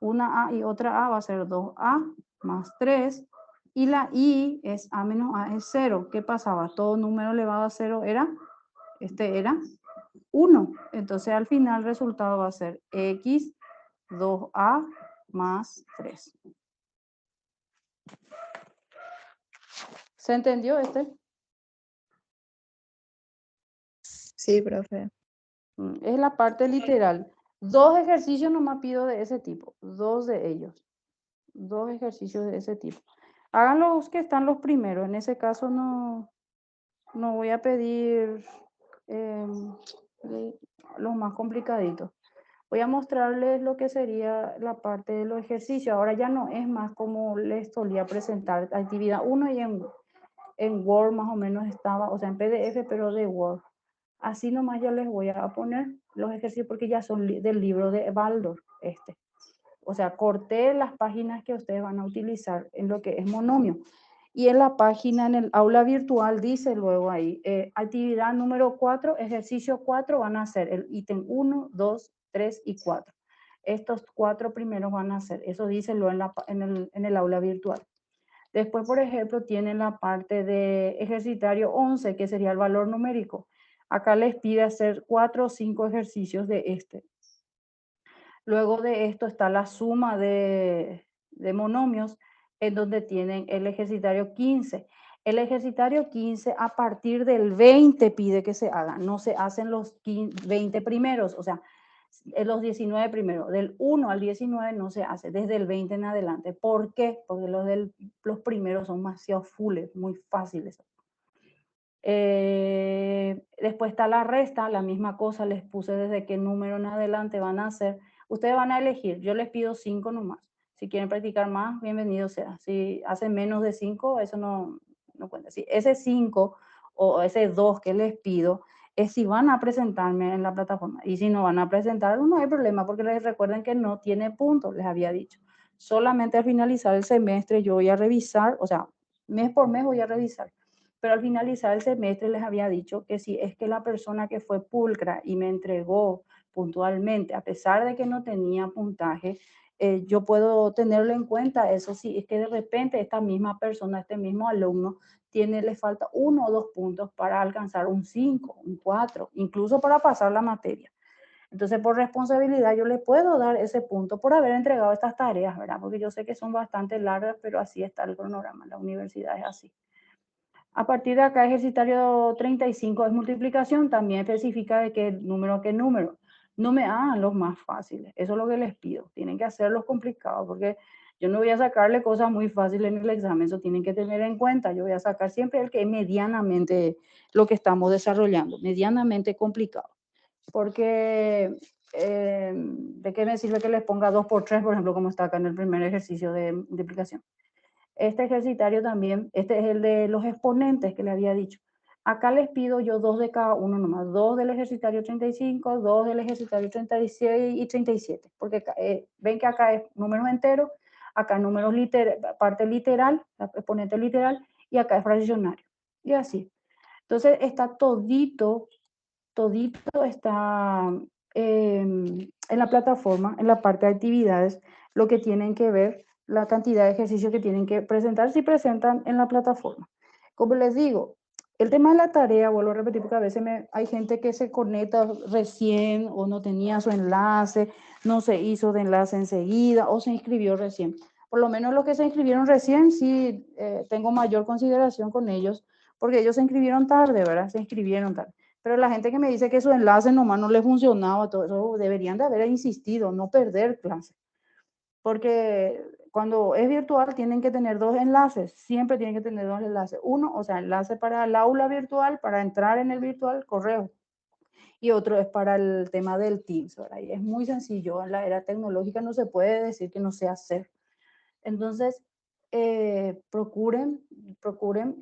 A: una A y otra A, va a ser 2A más 3. Y la I es A menos A es 0. ¿Qué pasaba? Todo número elevado a 0 era, este era 1. Entonces al final el resultado va a ser x 2a más 3. ¿Se entendió este?
C: Sí, profe.
A: Es la parte literal. 2 ejercicios nomás pido de ese tipo. 2 de ellos. 2 ejercicios de ese tipo. Hagan los que están los primeros. En ese caso no voy a pedir los más complicaditos. Voy a mostrarles lo que sería la parte de los ejercicios. Ahora ya no es más como les solía presentar actividad 1 y en Word más o menos estaba, o sea, en PDF, pero de Word. Así nomás ya les voy a poner los ejercicios porque ya son del libro de Baldor, este. O sea, corté las páginas que ustedes van a utilizar en lo que es monomio. Y en la página, en el aula virtual, dice luego ahí, actividad número 4, ejercicio 4, van a ser el ítem 1, 2, 3 y 4. Estos 4 primeros van a ser, eso dice luego en el aula virtual. Después, por ejemplo, tienen la parte de ejercitario 11, que sería el valor numérico. Acá les pide hacer 4 o 5 ejercicios de este. Luego de esto está la suma de monomios, en donde tienen el ejercitario 15. El ejercitario 15 a partir del 20 pide que se hagan. No se hacen los 20 primeros, o sea, los 19 primeros. Del 1 al 19 no se hace, desde el 20 en adelante. ¿Por qué? Porque los primeros son demasiado fulles, muy fáciles. Después está la resta, la misma cosa, les puse desde qué número en adelante van a hacer. Ustedes van a elegir, yo les pido 5 nomás. Si quieren practicar más, bienvenido sea. Si hacen menos de 5, eso no cuenta. Si ese 5 o ese 2 que les pido es si van a presentarme en la plataforma. Y si no van a presentar, no hay problema, porque les recuerden que no tiene puntos, les había dicho. Solamente al finalizar el semestre yo voy a revisar, o sea, mes por mes voy a revisar. Pero al finalizar el semestre les había dicho que si es que la persona que fue pulcra y me entregó puntualmente, a pesar de que no tenía puntaje, yo puedo tenerlo en cuenta. Eso sí, es que de repente esta misma persona, este mismo alumno, le falta 1 o 2 puntos para alcanzar un 5, un 4, incluso para pasar la materia. Entonces, por responsabilidad, yo le puedo dar ese punto por haber entregado estas tareas, ¿verdad? Porque yo sé que son bastante largas, pero así está el cronograma. La universidad es así. A partir de acá, ejercitario 35 es multiplicación, también especifica de qué número a qué número. No me hagan los más fáciles, eso es lo que les pido. Tienen que hacer los complicados, porque yo no voy a sacarle cosas muy fáciles en el examen, eso tienen que tener en cuenta. Yo voy a sacar siempre el que es medianamente lo que estamos desarrollando, medianamente complicado. Porque, ¿de qué me sirve que les ponga 2 por 3, por ejemplo, como está acá en el primer ejercicio de multiplicación? Este ejercitario también, este es el de los exponentes que le había dicho. Acá les pido yo 2 de cada uno nomás, 2 del ejercitario 35, 2 del ejercitario 36 y 37, porque ven que acá es números enteros, acá números parte literal, exponente literal, y acá es fraccionario, y así. Entonces está todito está en la plataforma, en la parte de actividades, lo que tienen que ver, la cantidad de ejercicios que tienen que presentar, si presentan en la plataforma. Como les digo, el tema de la tarea, vuelvo a repetir, porque a veces hay gente que se conecta recién o no tenía su enlace, no se hizo de enlace enseguida o se inscribió recién. Por lo menos los que se inscribieron recién, sí tengo mayor consideración con ellos, porque ellos se inscribieron tarde, ¿verdad? Se inscribieron tarde. Pero la gente que me dice que su enlace nomás no le funcionaba, todo eso deberían de haber insistido, no perder clase. Porque cuando es virtual tienen que tener 2 enlaces, siempre tienen que tener 2 enlaces. Uno, o sea, enlace para el aula virtual, para entrar en el virtual, correo. Y otro es para el tema del Teams, ¿verdad? Y es muy sencillo, en la era tecnológica no se puede decir que no sé hacer. Entonces, procuren,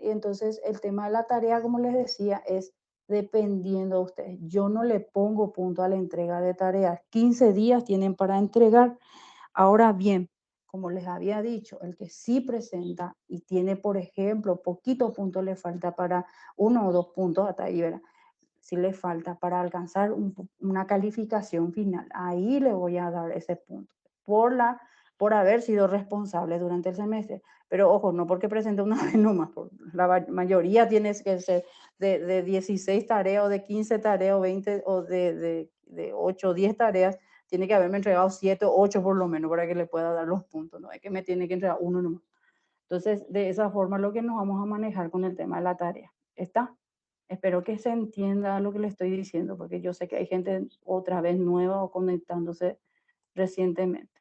A: y entonces el tema de la tarea, como les decía, es dependiendo de ustedes. Yo no le pongo punto a la entrega de tareas. 15 días tienen para entregar. Ahora bien, como les había dicho, el que sí presenta y tiene, por ejemplo, poquito punto le falta para 1 o 2 puntos, hasta ahí, ¿verdad? Si le falta para alcanzar una calificación final, ahí le voy a dar ese punto por haber sido responsable durante el semestre. Pero ojo, no porque presente una vez nomás, la mayoría tiene que ser de 16 tareas o de 15 tareas o 20 o de 8 o 10 tareas, tiene que haberme entregado 7 o 8 por lo menos para que le pueda dar los puntos, no es que me tiene que entregar uno nomás. Entonces, de esa forma lo que nos vamos a manejar con el tema de la tarea. ¿Está? Espero que se entienda lo que le estoy diciendo, porque yo sé que hay gente otra vez nueva o conectándose recientemente.